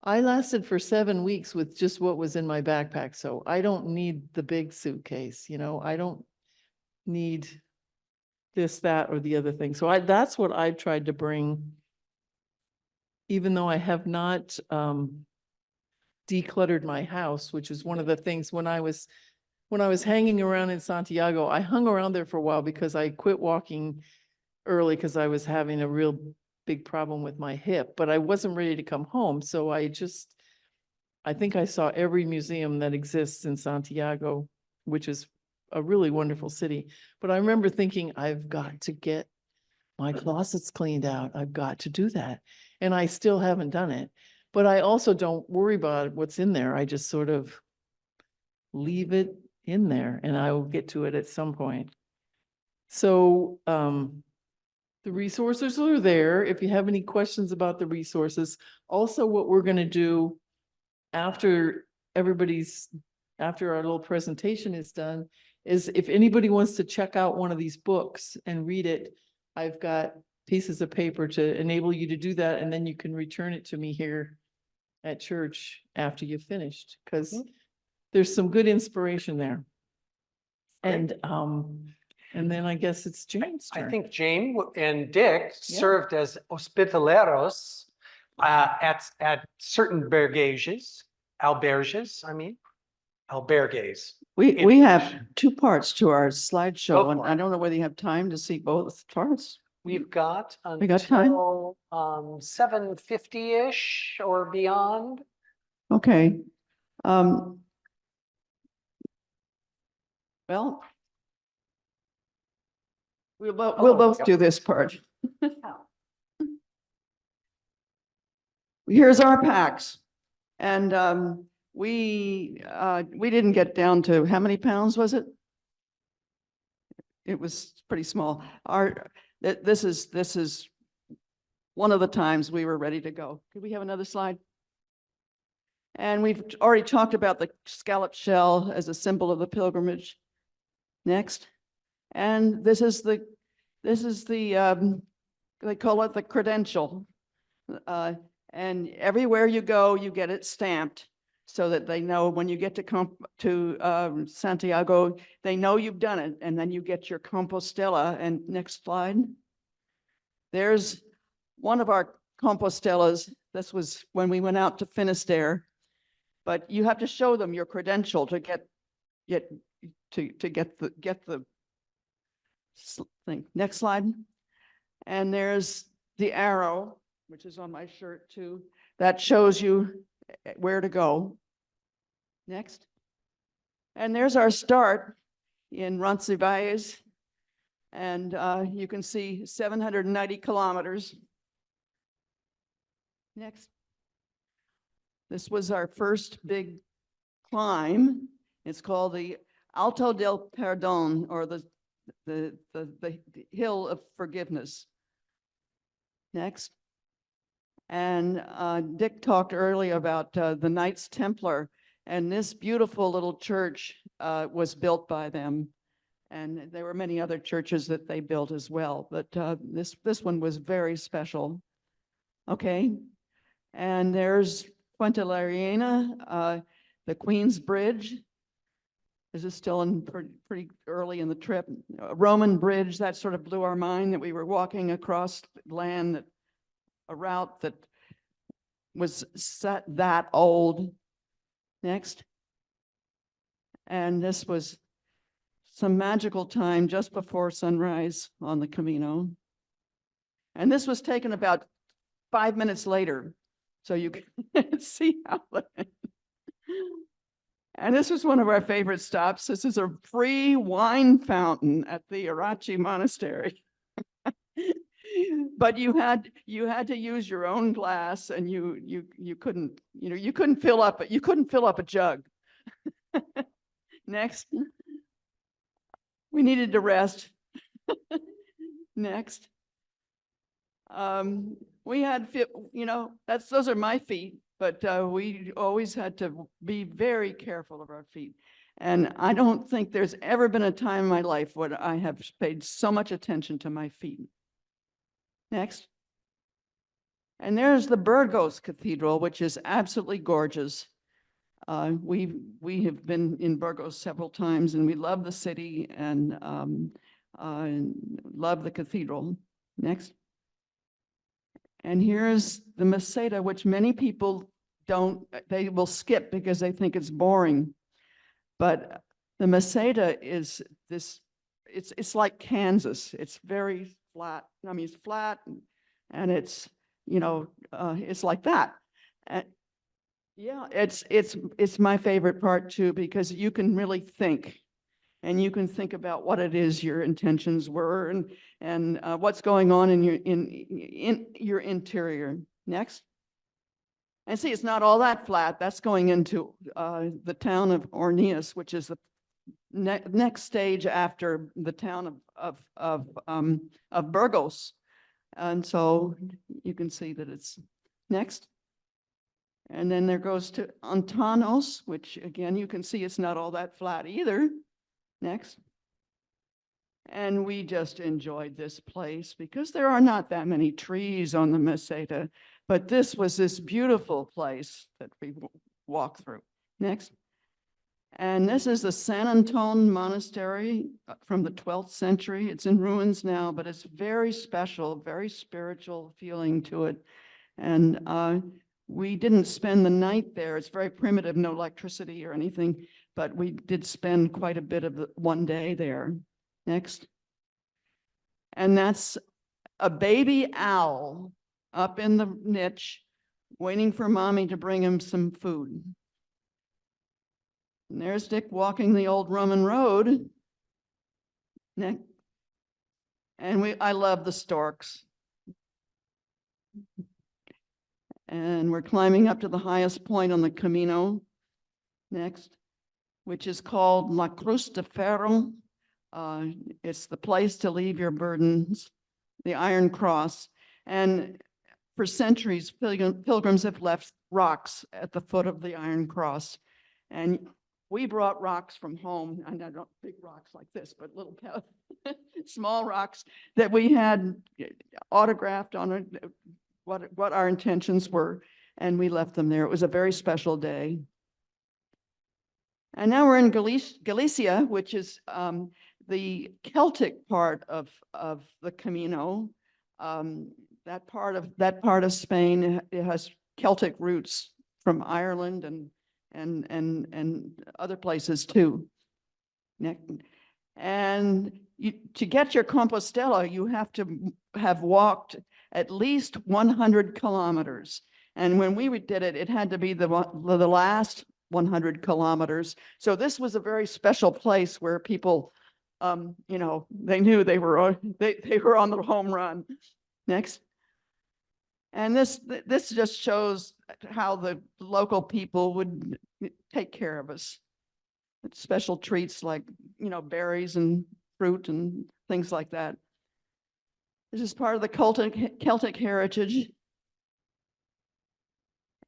I lasted for 7 weeks with just what was in my backpack. So I don't need the big suitcase, I don't need this, that, or the other thing. So that's what I tried to bring, even though I have not decluttered my house, which is one of the things when I was hanging around in Santiago. I hung around there for a while because I quit walking early because I was having a real big problem with my hip, but I wasn't ready to come home. So I think I saw every museum that exists in Santiago, which is a really wonderful city. But I remember thinking, I've got to get my closets cleaned out. I've got to do that. And I still haven't done it. But I also don't worry about what's in there. I just sort of leave it in there and I will get to it at some point. So the resources are there. If you have any questions about the resources, also what we're going to do after our little presentation is done is if anybody wants to check out one of these books and read it, I've got pieces of paper to enable you to do that. And then you can return it to me here at church after you've finished, because there's some good inspiration there. And then I guess it's Jane's turn. I think Jane and Dick served as hospitaleros at certain albergues. We have 2 parts to our slideshow, and for I it. don't know whether you have time to see both parts. We've got We got time? until 7:50-ish or beyond. Okay. Well, we'll both do this part. Here's our packs. And we didn't get down to how many pounds was it? It was pretty small. This is one of the times we were ready to go. Could we have another slide? And we've already talked about the scallop shell as a symbol of the pilgrimage. Next. And this is the they call it the credential. And everywhere you go, you get it stamped so that they know when you get to Santiago, they know you've done it. And then you get your Compostela. And next slide. There's one of our Compostelas. This was when we went out to Finisterre. But you have to show them your credential to get the thing. Next slide. And there's the arrow, which is on my shirt too, that shows you where to go. Next. And there's our start in Roncesvalles. And you can see 790 kilometers. Next. This was our first big climb. It's called the Alto del Perdón, or the Hill of Forgiveness. Next. And Dick talked earlier about the Knights Templar, and this beautiful little church was built by them. And there were many other churches that they built as well, but this one was very special. Okay. And there's Puente la Reina, the Queen's Bridge, This is still in pretty early in the trip. A Roman bridge, that sort of blew our mind that we were walking across land, a route that was set that old. Next. And this was some magical time just before sunrise on the Camino. And this was taken about 5 minutes later. So you can see how. And this was one of our favorite stops. This is a free wine fountain at the Arachi Monastery. But you had to use your own glass, and you couldn't, you couldn't fill up a jug. Next. We needed to rest. Next. We had, those are my feet, but we always had to be very careful of our feet. And I don't think there's ever been a time in my life when I have paid so much attention to my feet. Next. And there's the Burgos Cathedral, which is absolutely gorgeous. We have been in Burgos several times, and we love the city and love the cathedral. Next. And here's the Meseta, which many people they will skip because they think it's boring. But the Meseta is it's like Kansas. It's very flat. I mean, it's flat and it's, it's like that. And yeah, it's my favorite part too, because you can really think. And you can think about what it is your intentions were and what's going on in your interior. Next. And see, it's not all that flat. That's going into the town of Orneas, which is the next stage after the town of Burgos. And so you can see that it's next. And then there goes to Antanos, which again, you can see it's not all that flat either. Next. And we just enjoyed this place because there are not that many trees on the Meseta, but this was this beautiful place that we walked through. Next. And this is the San Antone Monastery from the 12th century. It's in ruins now, but it's very special, very spiritual feeling to it. And we didn't spend the night there. It's very primitive, no electricity or anything, but we did spend quite a bit of one day there. Next. And that's a baby owl up in the niche waiting for mommy to bring him some food. And there's Dick walking the old Roman road. Next. And I love the storks. And we're climbing up to the highest point on the Camino. Next. Which is called La Cruz de Ferro. It's the place to leave your burdens, the Iron Cross. And for centuries, pilgrims have left rocks at the foot of the Iron Cross. And we brought rocks from home, and I don't big rocks like this, but little small rocks that we had autographed on it, what our intentions were, and we left them there. It was a very special day. And now we're in Galicia, which is the Celtic part of the Camino. That part of Spain, it has Celtic roots from Ireland and other places too. And to get your Compostela, you have to have walked at least 100 kilometers. And when we did it, it had to be the last 100 kilometers. So this was a very special place where people, they knew they were on the home run. Next. And this just shows how the local people would take care of us. Special treats like, berries and fruit and things like that. This is part of the Celtic heritage.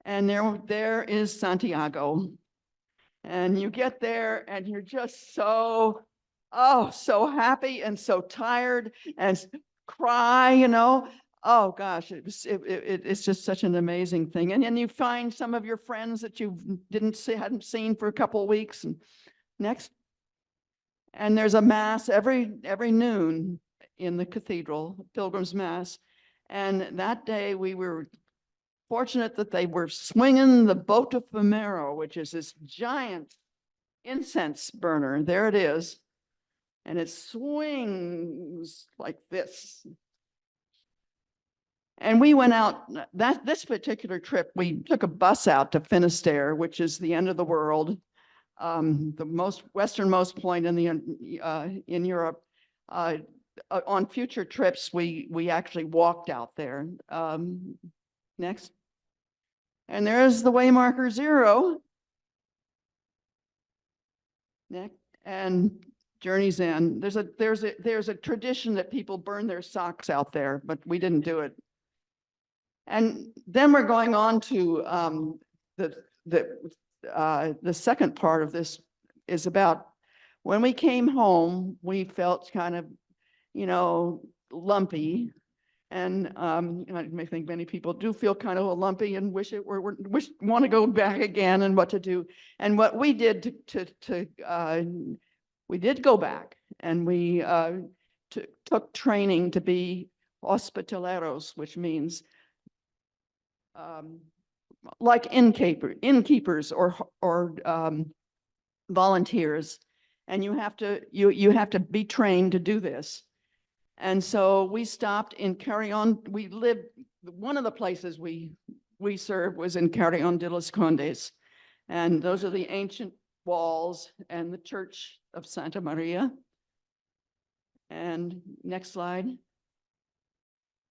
And there is Santiago. And you get there and you're just so happy and so tired and cry, Oh gosh, it's just such an amazing thing. And then you find some of your friends that you hadn't seen for a couple of weeks. And next. And there's a mass every noon in the cathedral, Pilgrim's Mass. And that day we were fortunate that they were swinging the botafumeiro, which is this giant incense burner. There it is. And it swings like this. And we went out, this particular trip, we took a bus out to Finisterre, which is the end of the world, the westernmost point in Europe. On future trips, we actually walked out there. Next. And there's the waymarker 0. Next. And Journey's End. There's a tradition that people burn their socks out there, but we didn't do it. And then we're going on to the second part of this is about when we came home, we felt kind of, lumpy. And I think many people do feel kind of lumpy and want to go back again and what to do. And what we did we did go back, and we took training to be hospitaleros, which means like innkeepers or volunteers, and you have to be trained to do this. And so we stopped in Carrion. One of the places we served was in Carrion de los Condes, and those are the ancient walls and the Church of Santa Maria. And next slide.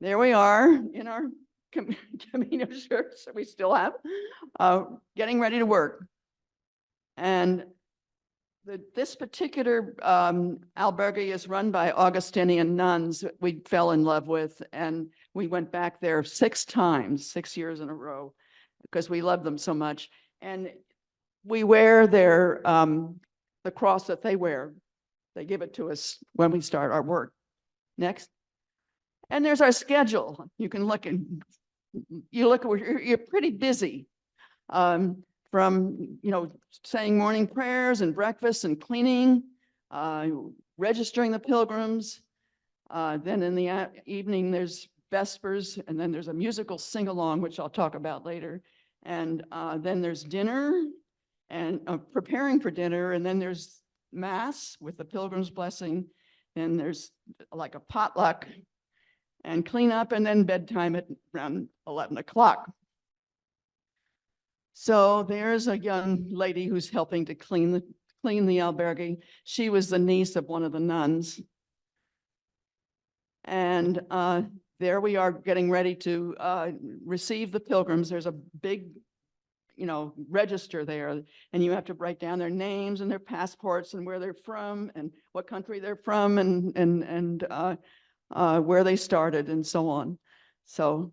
There we are in our Camino shirts that we still have, getting ready to work. And this particular albergue is run by Augustinian nuns that we fell in love with, and we went back there 6 times, 6 years in a row, because we love them so much. And we wear the cross that they wear. They give it to us when we start our work. Next. And there's our schedule. You can look and you're pretty busy. From, saying morning prayers and breakfast and cleaning, registering the pilgrims. Then in the evening, there's Vespers, and then there's a musical sing-along, which I'll talk about later. And then there's dinner and preparing for dinner. And then there's Mass with the Pilgrim's Blessing. Then there's like a potluck and clean up, and then bedtime at around 11 o'clock. So there's a young lady who's helping to clean the albergue. She was the niece of one of the nuns. And there we are getting ready to receive the pilgrims. There's a big, register there, and you have to write down their names and their passports and where they're from and what country they're from and where they started and so on. So,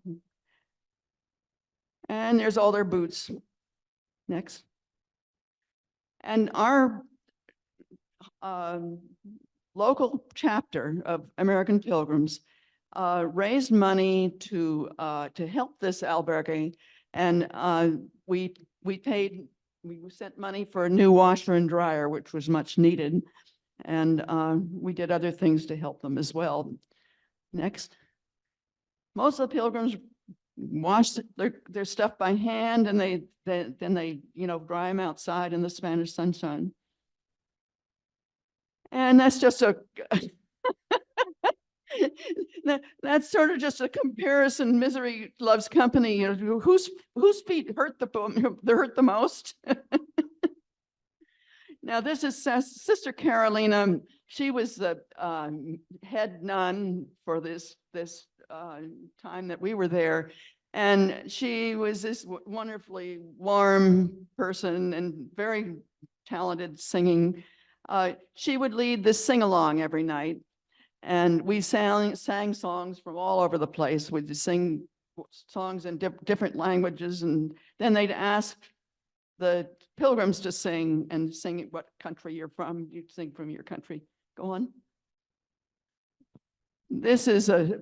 and there's all their boots. Next. And our local chapter of American Pilgrims raised money to help this albergue, and we sent money for a new washer and dryer, which was much needed, and we did other things to help them as well. Next. Most of the pilgrims wash their stuff by hand, and then they dry them outside in the Spanish sunshine. And that's just that's sort of just a comparison. Misery loves company. Whose feet hurt the most? Now this is Sister Carolina. She was the head nun for this time that we were there. And she was this wonderfully warm person and very talented singing. She would lead this sing-along every night. And we sang songs from all over the place. We'd sing songs in different languages. And then they'd ask the pilgrims to sing and sing what country you're from. You'd sing from your country. Go on. This is a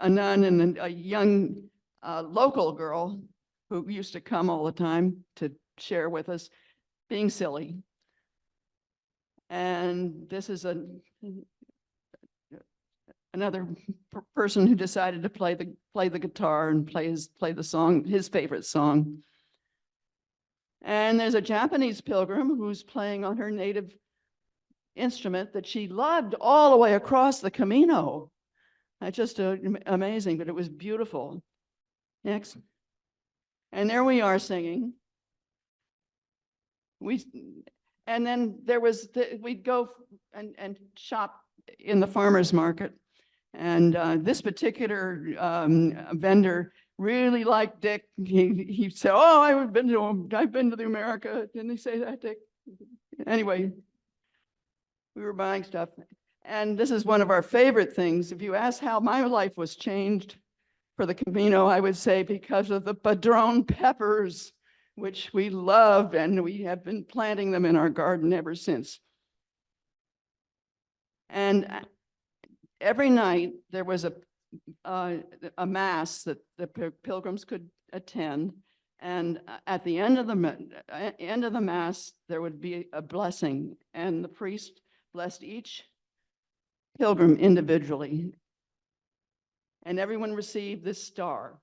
nun and a young local girl who used to come all the time to share with us, being silly. And this is another person who decided to play the guitar and play the song, his favorite song. And there's a Japanese pilgrim who's playing on her native instrument that she lugged all the way across the Camino. That's just amazing, but it was beautiful. Next. And there we are singing. And then there was, we'd go and shop in the farmer's market. And this particular vendor really liked Dick. He said, "Oh, I've been to the America." Didn't he say that, Dick? Anyway, we were buying stuff. And this is one of our favorite things. If you ask how my life was changed for the Camino, I would say because of the padron peppers, which we love, and we have been planting them in our garden ever since. And every night there was a mass that the pilgrims could attend. And at the end of the mass, there would be a blessing, and the priest blessed each pilgrim individually. And everyone received this star.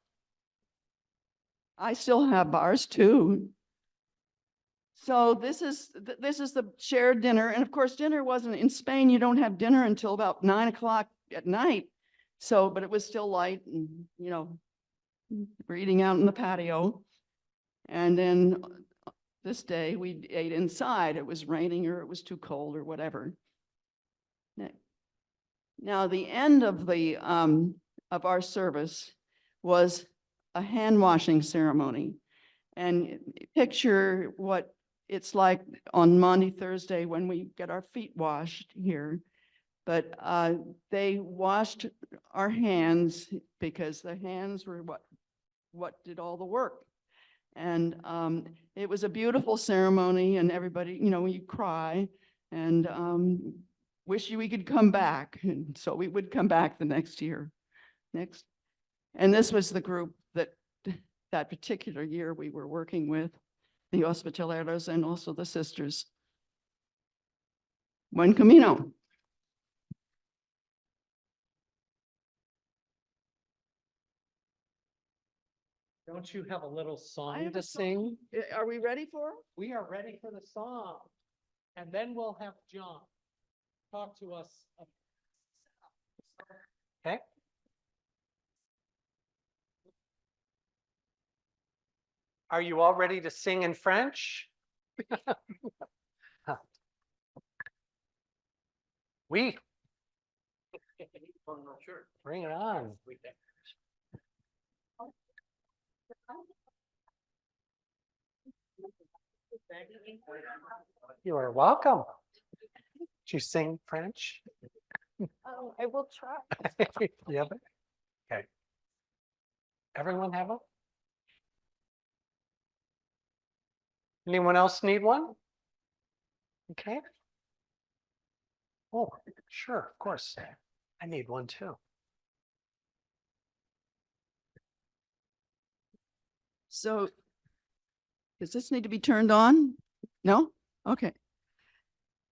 I still have ours too. So this is the shared dinner. And of course, dinner wasn't in Spain. You don't have dinner until about 9 o'clock at night. So, but it was still light, and, you know, we're eating out in the patio. And then this day we ate inside. It was raining or it was too cold or whatever. Now, the end of our service was a hand washing ceremony. And picture what it's like on Maundy Thursday when we get our feet washed here. But they washed our hands because the hands were what did all the work. And it was a beautiful ceremony, and everybody, you know, you cry and wish we could come back. And so we would come back the next year. Next. And this was the group that particular year we were working with, the Hospitaleros and also the sisters. Buen Camino. Don't you have a little song to sing? Are we ready for it? We are ready for the song. And then we'll have John talk to us. Okay. Are you all ready to sing in French? Oui. Bring it on. You are welcome. Did you sing French? Oh, I will try. You have it? Okay. Everyone have it? Anyone else need one? Okay. Oh, sure, of course. I need one too. So does this need to be turned on? No? Okay.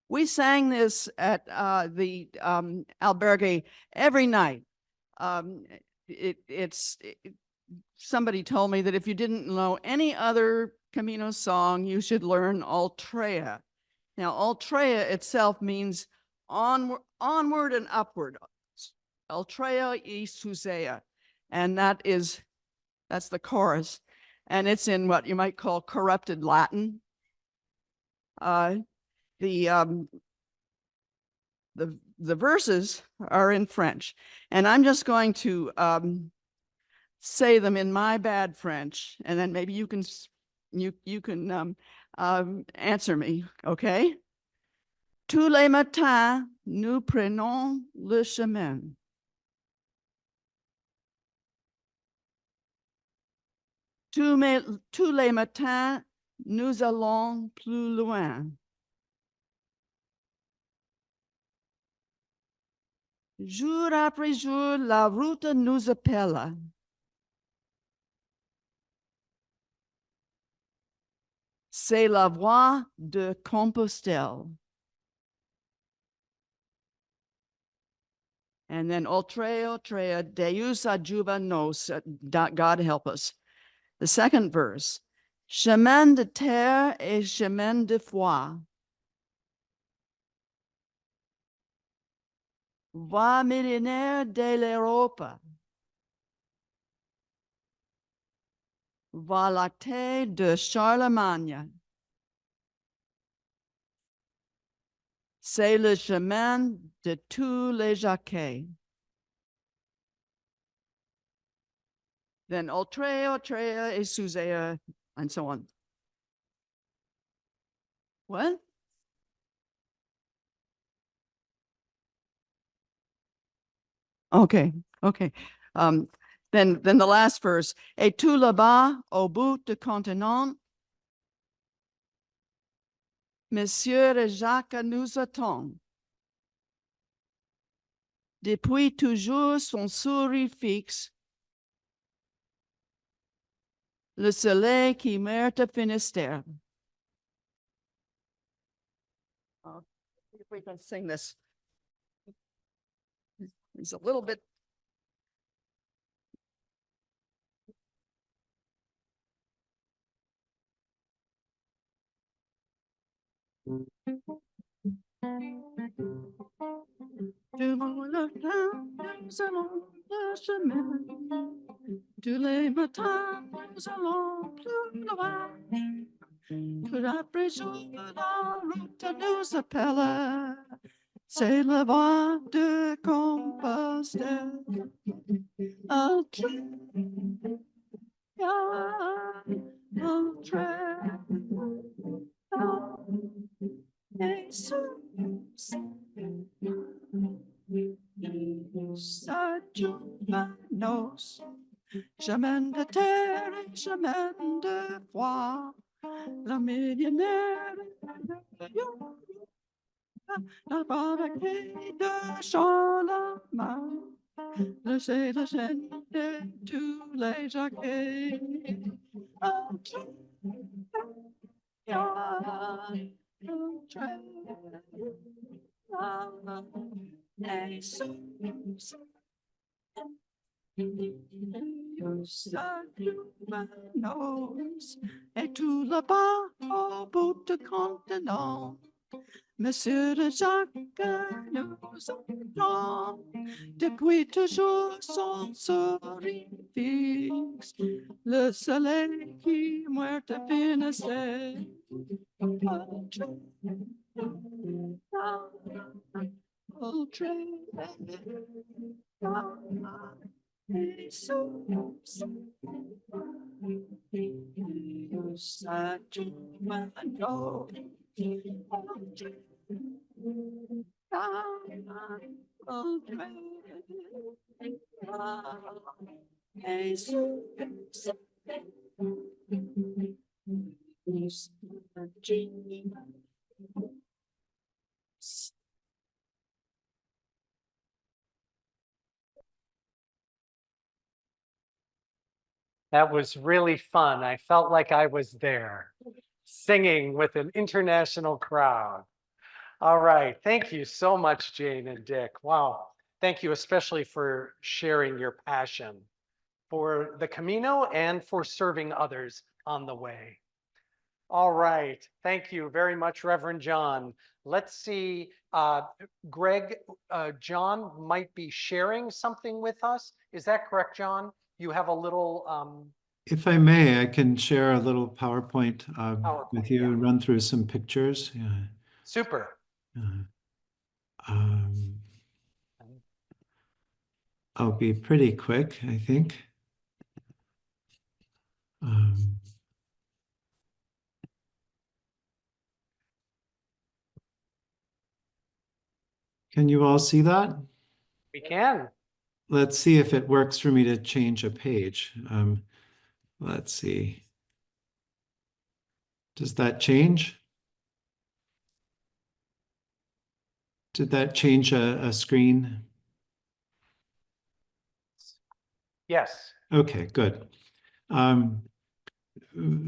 We sang this at the albergue every night. Somebody told me that if you didn't know any other Camino song, you should learn Altrea. Now, Altrea itself means onward and upward. Altrea y Susea. And that's the chorus. And it's in what you might call corrupted Latin. The verses are in French, and I'm just going to say them in my bad French, and then maybe you can answer me, okay? Tous les matins, nous prenons le chemin. Tous les matins, nous allons plus loin. Jour après jour, la route nous appelle. C'est la voie de Compostelle. And then Ultrea, Deus adjuva nos, God help us. The second verse, chemin de terre et chemin de foi. Voie millénaire de l'Europe. Voie lactée de Charlemagne. C'est le chemin de tous les Jacquets. Then Ultrea, et Susea, and so on. What? Okay. Then the last verse. Et tout là-bas, au bout du continent, Monsieur et Jacques nous attend. Depuis toujours son sourire fixe, le soleil qui meurt à Finistère. See if we can sing this. It's a little bit. Tous les matins, nous allons plus loin. Tout après jour, la route nous appelle. C'est la voie de Compostelle. Nos chemin de terre et chemin de foi, la millionnaire la barricade de Charlemagne, le c'est la chaîne de tous les Jacquets. Et tout là-bas au bout du continent, Monsieur de Jacques nous attend. Depuis toujours son sourire fixe, le soleil qui meurt à Finistère. That was really fun. I felt like I was there singing with an international crowd. All right. Thank you so much, Jane and Dick. Wow. Thank you especially for sharing your passion for the Camino and for serving others on the way. All right. Thank you very much, Reverend John. Let's see. Greg, John might be sharing something with us. Is that correct, John? You have a little. If I may, I can share a little PowerPoint, with you yeah. and run through some pictures. Yeah. Super. I'll be pretty quick, I think. Can you all see that? We can. Let's see if it works for me to change a page. Let's see. Does that change? Did that change a screen? Yes. Okay, good.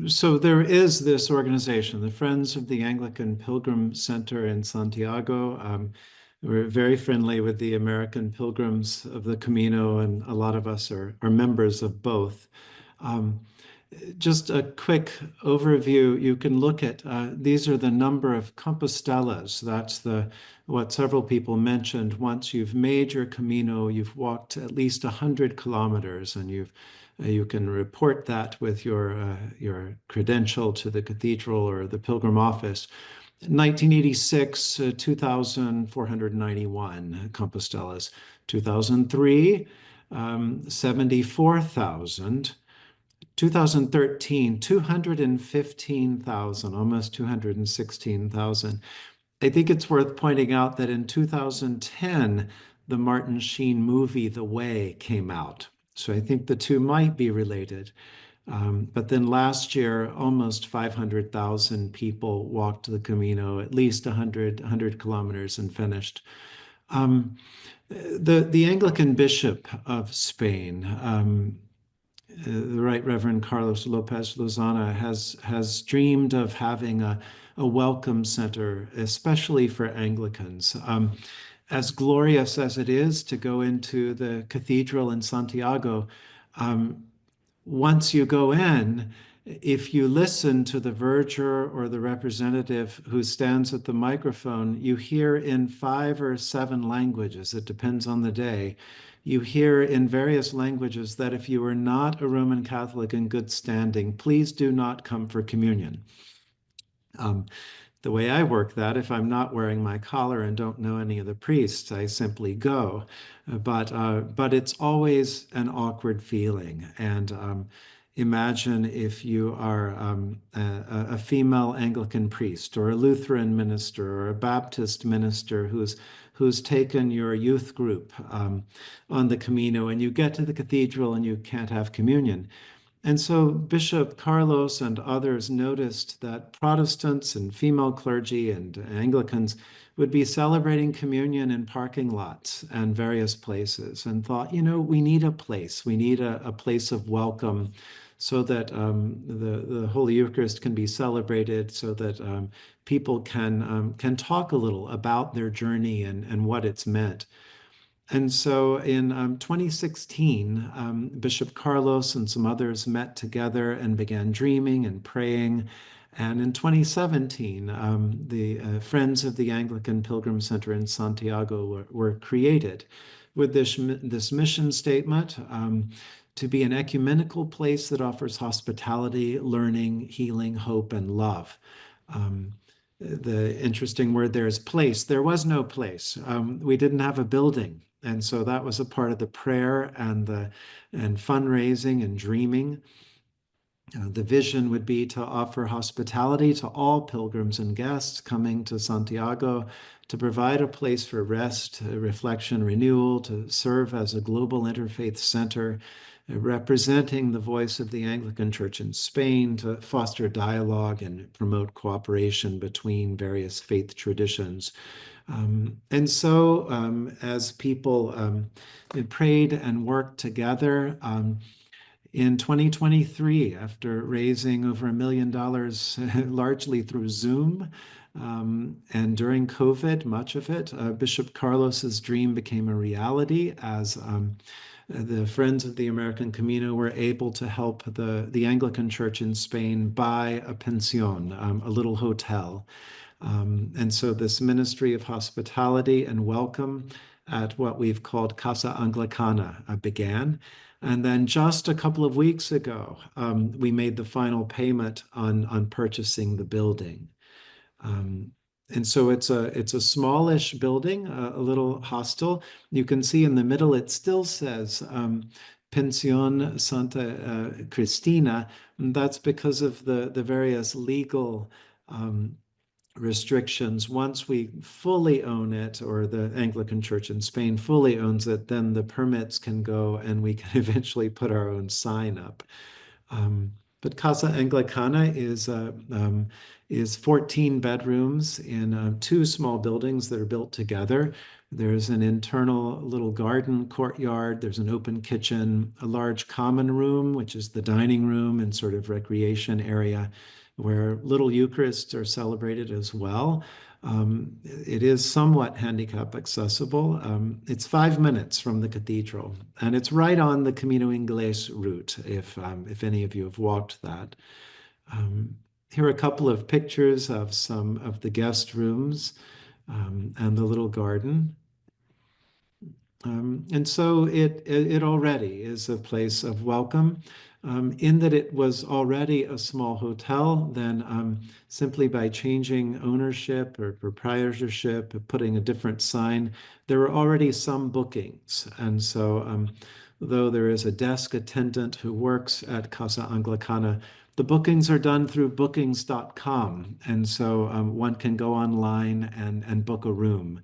So there is this organization, the Friends of the Anglican Pilgrim Centre in Santiago. we're very friendly with the American Pilgrims of the Camino, and a lot of us are members of both. Just a quick overview, you can look at, these are the number of Compostelas. That's what several people mentioned. Once you've made your Camino, you've walked at least 100 kilometers, and you can report that with your credential to the cathedral or the pilgrim office. 1986, 2,491 Compostelas. 2003, 74,000. 2013, 215,000, almost 216,000. I think it's worth pointing out that in 2010, the Martin Sheen movie, The Way, came out. So I think the two might be related. But then last year, almost 500,000 people walked the Camino, at least 100 kilometers, and finished. The Anglican Bishop of Spain, the Right Reverend Carlos Lopez Lozana, has dreamed of having a welcome center, especially for Anglicans. As glorious as it is to go into the cathedral in Santiago, once you go in, if you listen to the verger or the representative who stands at the microphone, you hear in 5 or 7 languages, it depends on the day, you hear in various languages that if you are not a Roman Catholic in good standing, please do not come for communion. The way I work that, if I'm not wearing my collar and don't know any of the priests, I simply go. But it's always an awkward feeling. And imagine if you are a female Anglican priest or a Lutheran minister or a Baptist minister who's taken your youth group on the Camino, and you get to the cathedral and you can't have communion. And so Bishop Carlos and others noticed that Protestants and female clergy and Anglicans would be celebrating communion in parking lots and various places, and thought, we need a place. We need a place of welcome so that the Holy Eucharist can be celebrated, so that people can talk a little about their journey and what it's meant. And so in 2016, Bishop Carlos and some others met together and began dreaming and praying. And in 2017, the Friends of the Anglican Pilgrim Centre in Santiago were created with this mission statement to be an ecumenical place that offers hospitality, learning, healing, hope, and love. The interesting word there is place. There was no place. We didn't have a building. And so that was a part of the prayer and fundraising and dreaming. The vision would be to offer hospitality to all pilgrims and guests coming to Santiago, to provide a place for rest, reflection, renewal, to serve as a global interfaith center, representing the voice of the Anglican Church in Spain, to foster dialogue and promote cooperation between various faith traditions. And so as people prayed and worked together, in 2023, after raising over $1 million, largely through Zoom, and during COVID, much of it, Bishop Carlos's dream became a reality as the Friends of the American Camino were able to help the Anglican Church in Spain buy a pension, a little hotel. And so this ministry of hospitality and welcome at what we've called Casa Anglicana began. And then just a couple of weeks ago, we made the final payment on purchasing the building. And so it's a smallish building, a little hostel. You can see in the middle, it still says Pension Santa Cristina. And that's because of the various legal restrictions. Once we fully own it, or the Anglican Church in Spain fully owns it, then the permits can go and we can eventually put our own sign up. But Casa Anglicana is 14 bedrooms in 2 small buildings that are built together. There's an internal little garden courtyard. There's an open kitchen, a large common room, which is the dining room and sort of recreation area, where little Eucharists are celebrated as well. It is somewhat handicap accessible. It's 5 minutes from the cathedral, and it's right on the Camino Inglés route, if any of you have walked that. Here are a couple of pictures of some of the guest rooms and the little garden. And so it already is a place of welcome. In that it was already a small hotel, then simply by changing ownership or proprietorship, putting a different sign, there were already some bookings. And so though there is a desk attendant who works at Casa Anglicana, the bookings are done through bookings.com. And so one can go online and book a room.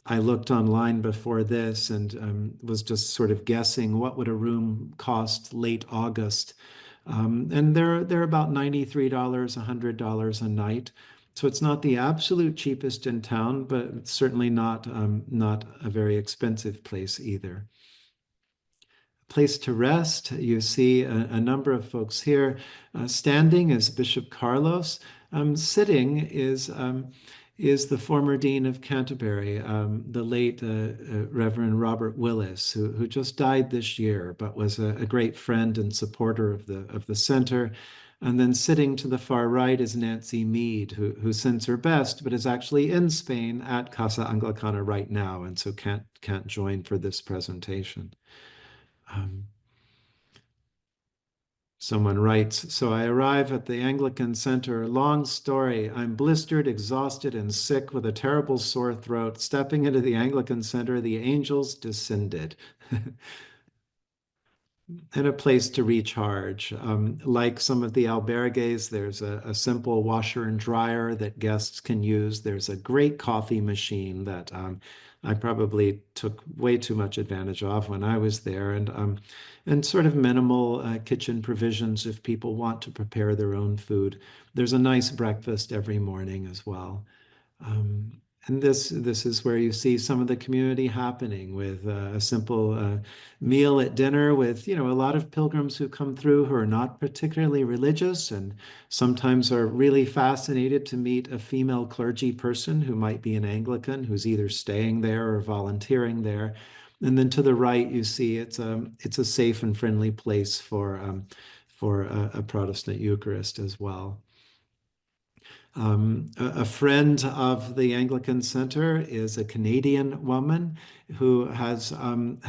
I looked online before this and was just sort of guessing what would a room cost late August. And they're about $93, $100 a night. So it's not the absolute cheapest in town, but it's certainly not a very expensive place either. Place to rest. You see a number of folks here. Standing is Bishop Carlos. Sitting is the former Dean of Canterbury, the late Reverend Robert Willis, who just died this year, but was a great friend and supporter of the center. And then sitting to the far right is Nancy Mead, who sings her best, but is actually in Spain at Casa Anglicana right now, and so can't join for this presentation. Someone writes, so I arrive at the Anglican Centre, long story. I'm blistered, exhausted, and sick with a terrible sore throat. Stepping into the Anglican Centre, the angels descended. And a place to recharge. Like some of the albergues, there's a simple washer and dryer that guests can use. There's a great coffee machine that I probably took way too much advantage of when I was there, and sort of minimal kitchen provisions if people want to prepare their own food. There's a nice breakfast every morning as well. And this is where you see some of the community happening with a simple meal at dinner with, a lot of pilgrims who come through who are not particularly religious and sometimes are really fascinated to meet a female clergy person who might be an Anglican who's either staying there or volunteering there. And then to the right, you see it's a safe and friendly place for a Protestant Eucharist as well. A friend of the Anglican Centre is a Canadian woman who has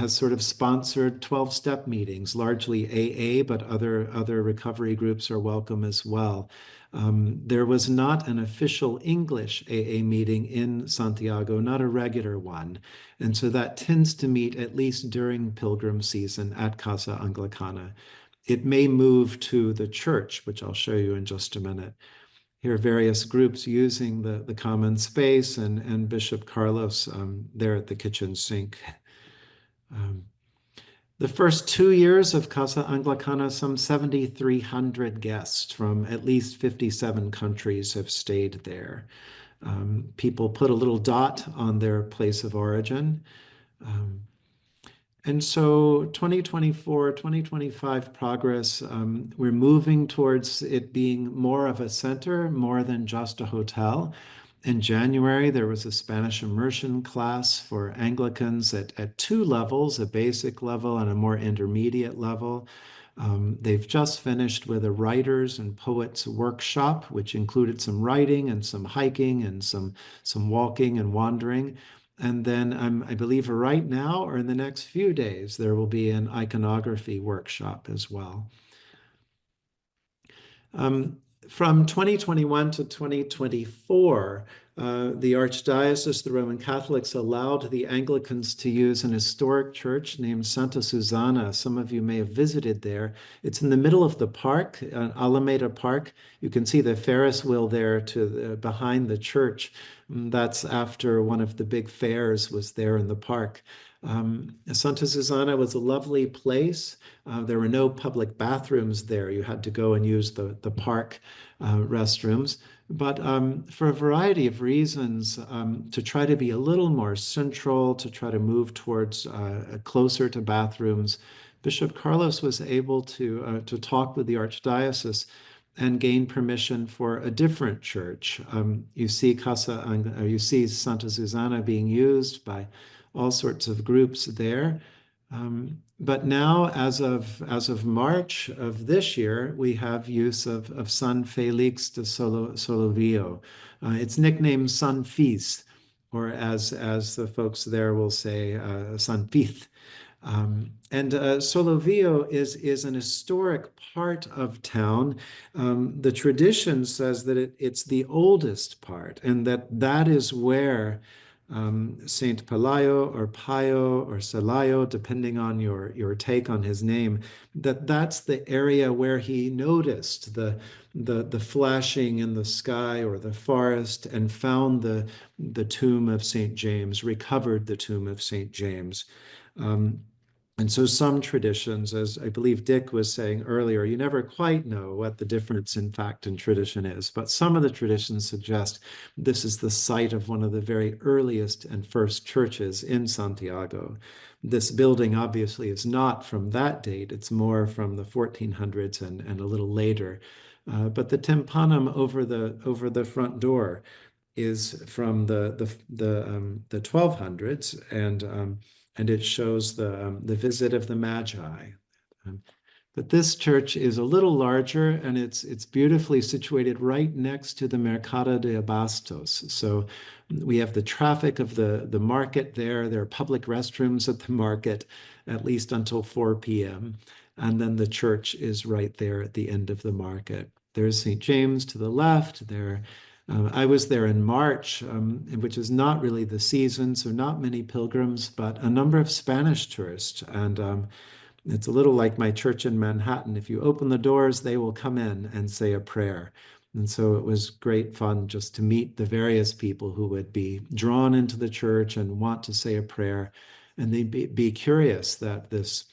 sort of sponsored 12-step meetings, largely AA, but other recovery groups are welcome as well. There was not an official English AA meeting in Santiago, not a regular one. And so that tends to meet at least during pilgrim season at Casa Anglicana. It may move to the church, which I'll show you in just a minute. Here are various groups using the common space and Bishop Carlos there at the kitchen sink. The first 2 years of Casa Anglicana, some 7,300 guests from at least 57 countries have stayed there. People put a little dot on their place of origin. And so 2024, 2025 progress, we're moving towards it being more of a center, more than just a hotel. In January, there was a Spanish immersion class for Anglicans at 2 levels, a basic level and a more intermediate level. They've just finished with a writers and poets workshop, which included some writing and some hiking and some walking and wandering. And then I believe right now or in the next few days, there will be an iconography workshop as well. From 2021 to 2024, the Archdiocese, the Roman Catholics, allowed the Anglicans to use an historic church named Santa Susana. Some of you may have visited there. It's in the middle of the park, Alameda Park. You can see the Ferris wheel there behind the church. That's after one of the big fairs was there in the park. Santa Susana was a lovely place. There were no public bathrooms there. You had to go and use the park restrooms. But for a variety of reasons, to try to be a little more central, to try to move towards closer to bathrooms, Bishop Carlos was able to talk with the Archdiocese and gain permission for a different church. You see you see Santa Susana being used by all sorts of groups there. But now, as of March of this year, we have use of San Felix de Solovio. It's nicknamed San Fis, or as the folks there will say, San Pith. And Solovio is an historic part of town. The tradition says that it's the oldest part, and that is where Saint Pelayo or Payo or Salayo, depending on your take on his name, that's the area where he noticed the flashing in the sky or the forest and found the tomb of Saint James, recovered the tomb of Saint James. And so some traditions, as I believe Dick was saying earlier, you never quite know what the difference in fact and tradition is, but some of the traditions suggest this is the site of one of the very earliest and first churches in Santiago. This building obviously is not from that date, it's more from the 1400s and a little later. But the tympanum over the front door is from the 1200s, and it shows the visit of the Magi. But this church is a little larger, and it's beautifully situated right next to the Mercado de Abastos. So we have the traffic of the market there. There are public restrooms at the market, at least until 4 p.m. And then the church is right there at the end of the market. There's St. James to the left. I was there in March, which is not really the season, so not many pilgrims, but a number of Spanish tourists. And it's a little like my church in Manhattan. If you open the doors, they will come in and say a prayer. And so it was great fun just to meet the various people who would be drawn into the church and want to say a prayer. And they'd be curious that this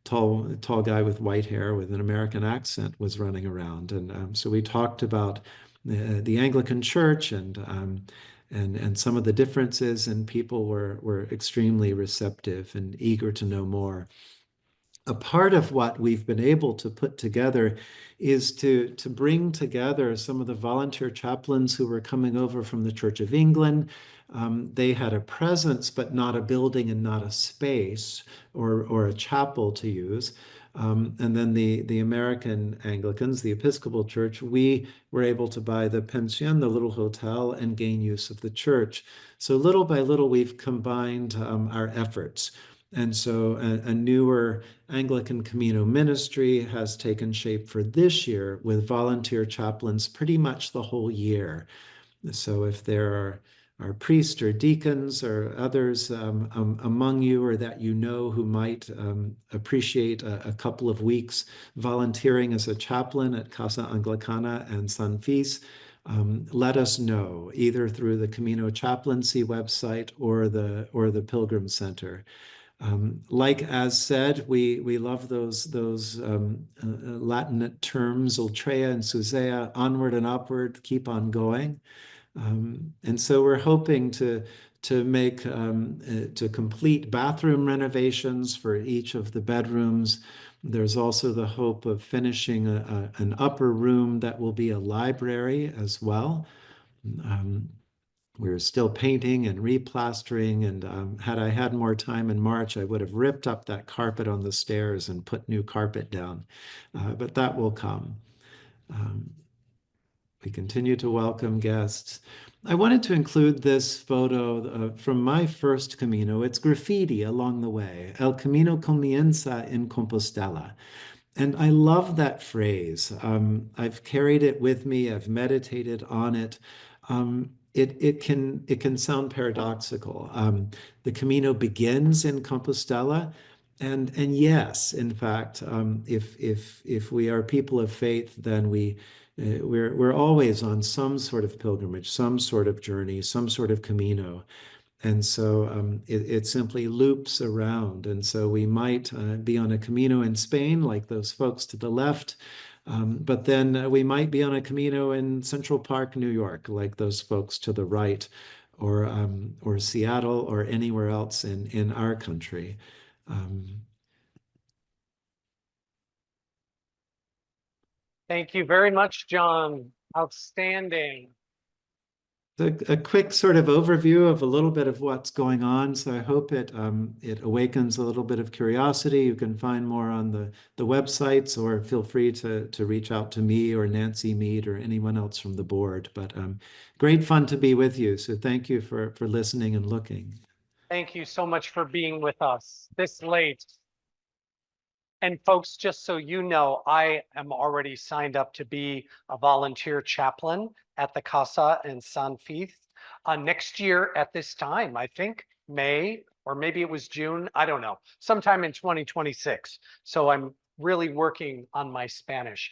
tall guy with white hair with an American accent was running around. And so we talked about the Anglican Church and some of the differences, and people were extremely receptive and eager to know more. A part of what we've been able to put together is to bring together some of the volunteer chaplains who were coming over from the Church of England. They had a presence, but not a building and not a space or a chapel to use. And then the American Anglicans, the Episcopal Church, we were able to buy the pension, the little hotel, and gain use of the church. So little by little, we've combined our efforts. And so a newer Anglican Camino ministry has taken shape for this year with volunteer chaplains pretty much the whole year. So if there are priests or deacons or others among you or that you know who might appreciate a couple of weeks volunteering as a chaplain at Casa Anglicana and San Fis, let us know either through the Camino Chaplaincy website or the Pilgrim Centre. Like as said, we love those Latin terms, ultrea and susea, onward and upward, keep on going. And so we're hoping to make to complete bathroom renovations for each of the bedrooms. There's also the hope of finishing an upper room that will be a library as well. We're still painting and replastering, and had I had more time in March, I would have ripped up that carpet on the stairs and put new carpet down, but that will come. We continue to welcome guests. I wanted to include this photo from my first Camino. It's graffiti along the way. El Camino comienza en Compostela. And I love that phrase. I've carried it with me. I've meditated on it. It can sound paradoxical. The Camino begins in Compostela, and yes, in fact, if we are people of faith, then we're always on some sort of pilgrimage, some sort of journey, some sort of Camino. And so it simply loops around. And so we might be on a Camino in Spain, like those folks to the left, but then we might be on a Camino in Central Park, New York, like those folks to the right, or Seattle, or anywhere else in our country. Thank you very much, John. Outstanding. A quick sort of overview of a little bit of what's going on. So I hope it it awakens a little bit of curiosity. You can find more on the websites, or feel free to reach out to me or Nancy Mead or anyone else from the board. But great fun to be with you. So thank you for listening and looking. Thank you so much for being with us this late. And folks, just so you know, I am already signed up to be a volunteer chaplain at the Casa in San Fith. Next year at this time, I think May, or maybe it was June, I don't know, sometime in 2026. So I'm really working on my Spanish.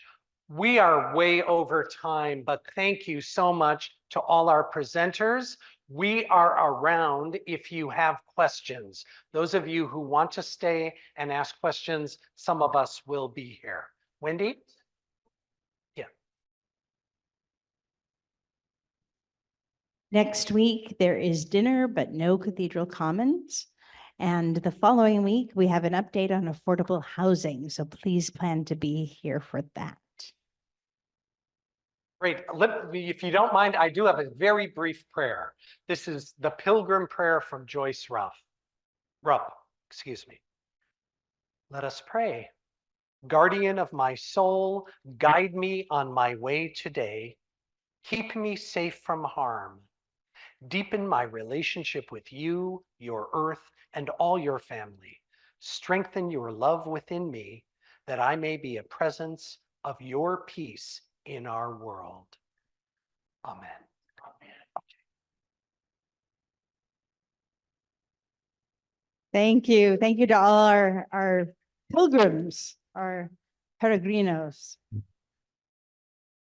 We are way over time, but thank you so much to all our presenters. We are around if you have questions. Those of you who want to stay and ask questions, some of us will be here. Wendy? Yeah. Next week, there is dinner, but no Cathedral Commons. And the following week, we have an update on affordable housing. So please plan to be here for that. Great. If you don't mind, I do have a very brief prayer. This is the Pilgrim Prayer from Joyce Rupp. Excuse me. Let us pray. Guardian of my soul, guide me on my way today. Keep me safe from harm. Deepen my relationship with you, your earth, and all your family. Strengthen your love within me, that I may be a presence of your peace in our world. Amen. Thank you. Thank you to all our pilgrims, our peregrinos.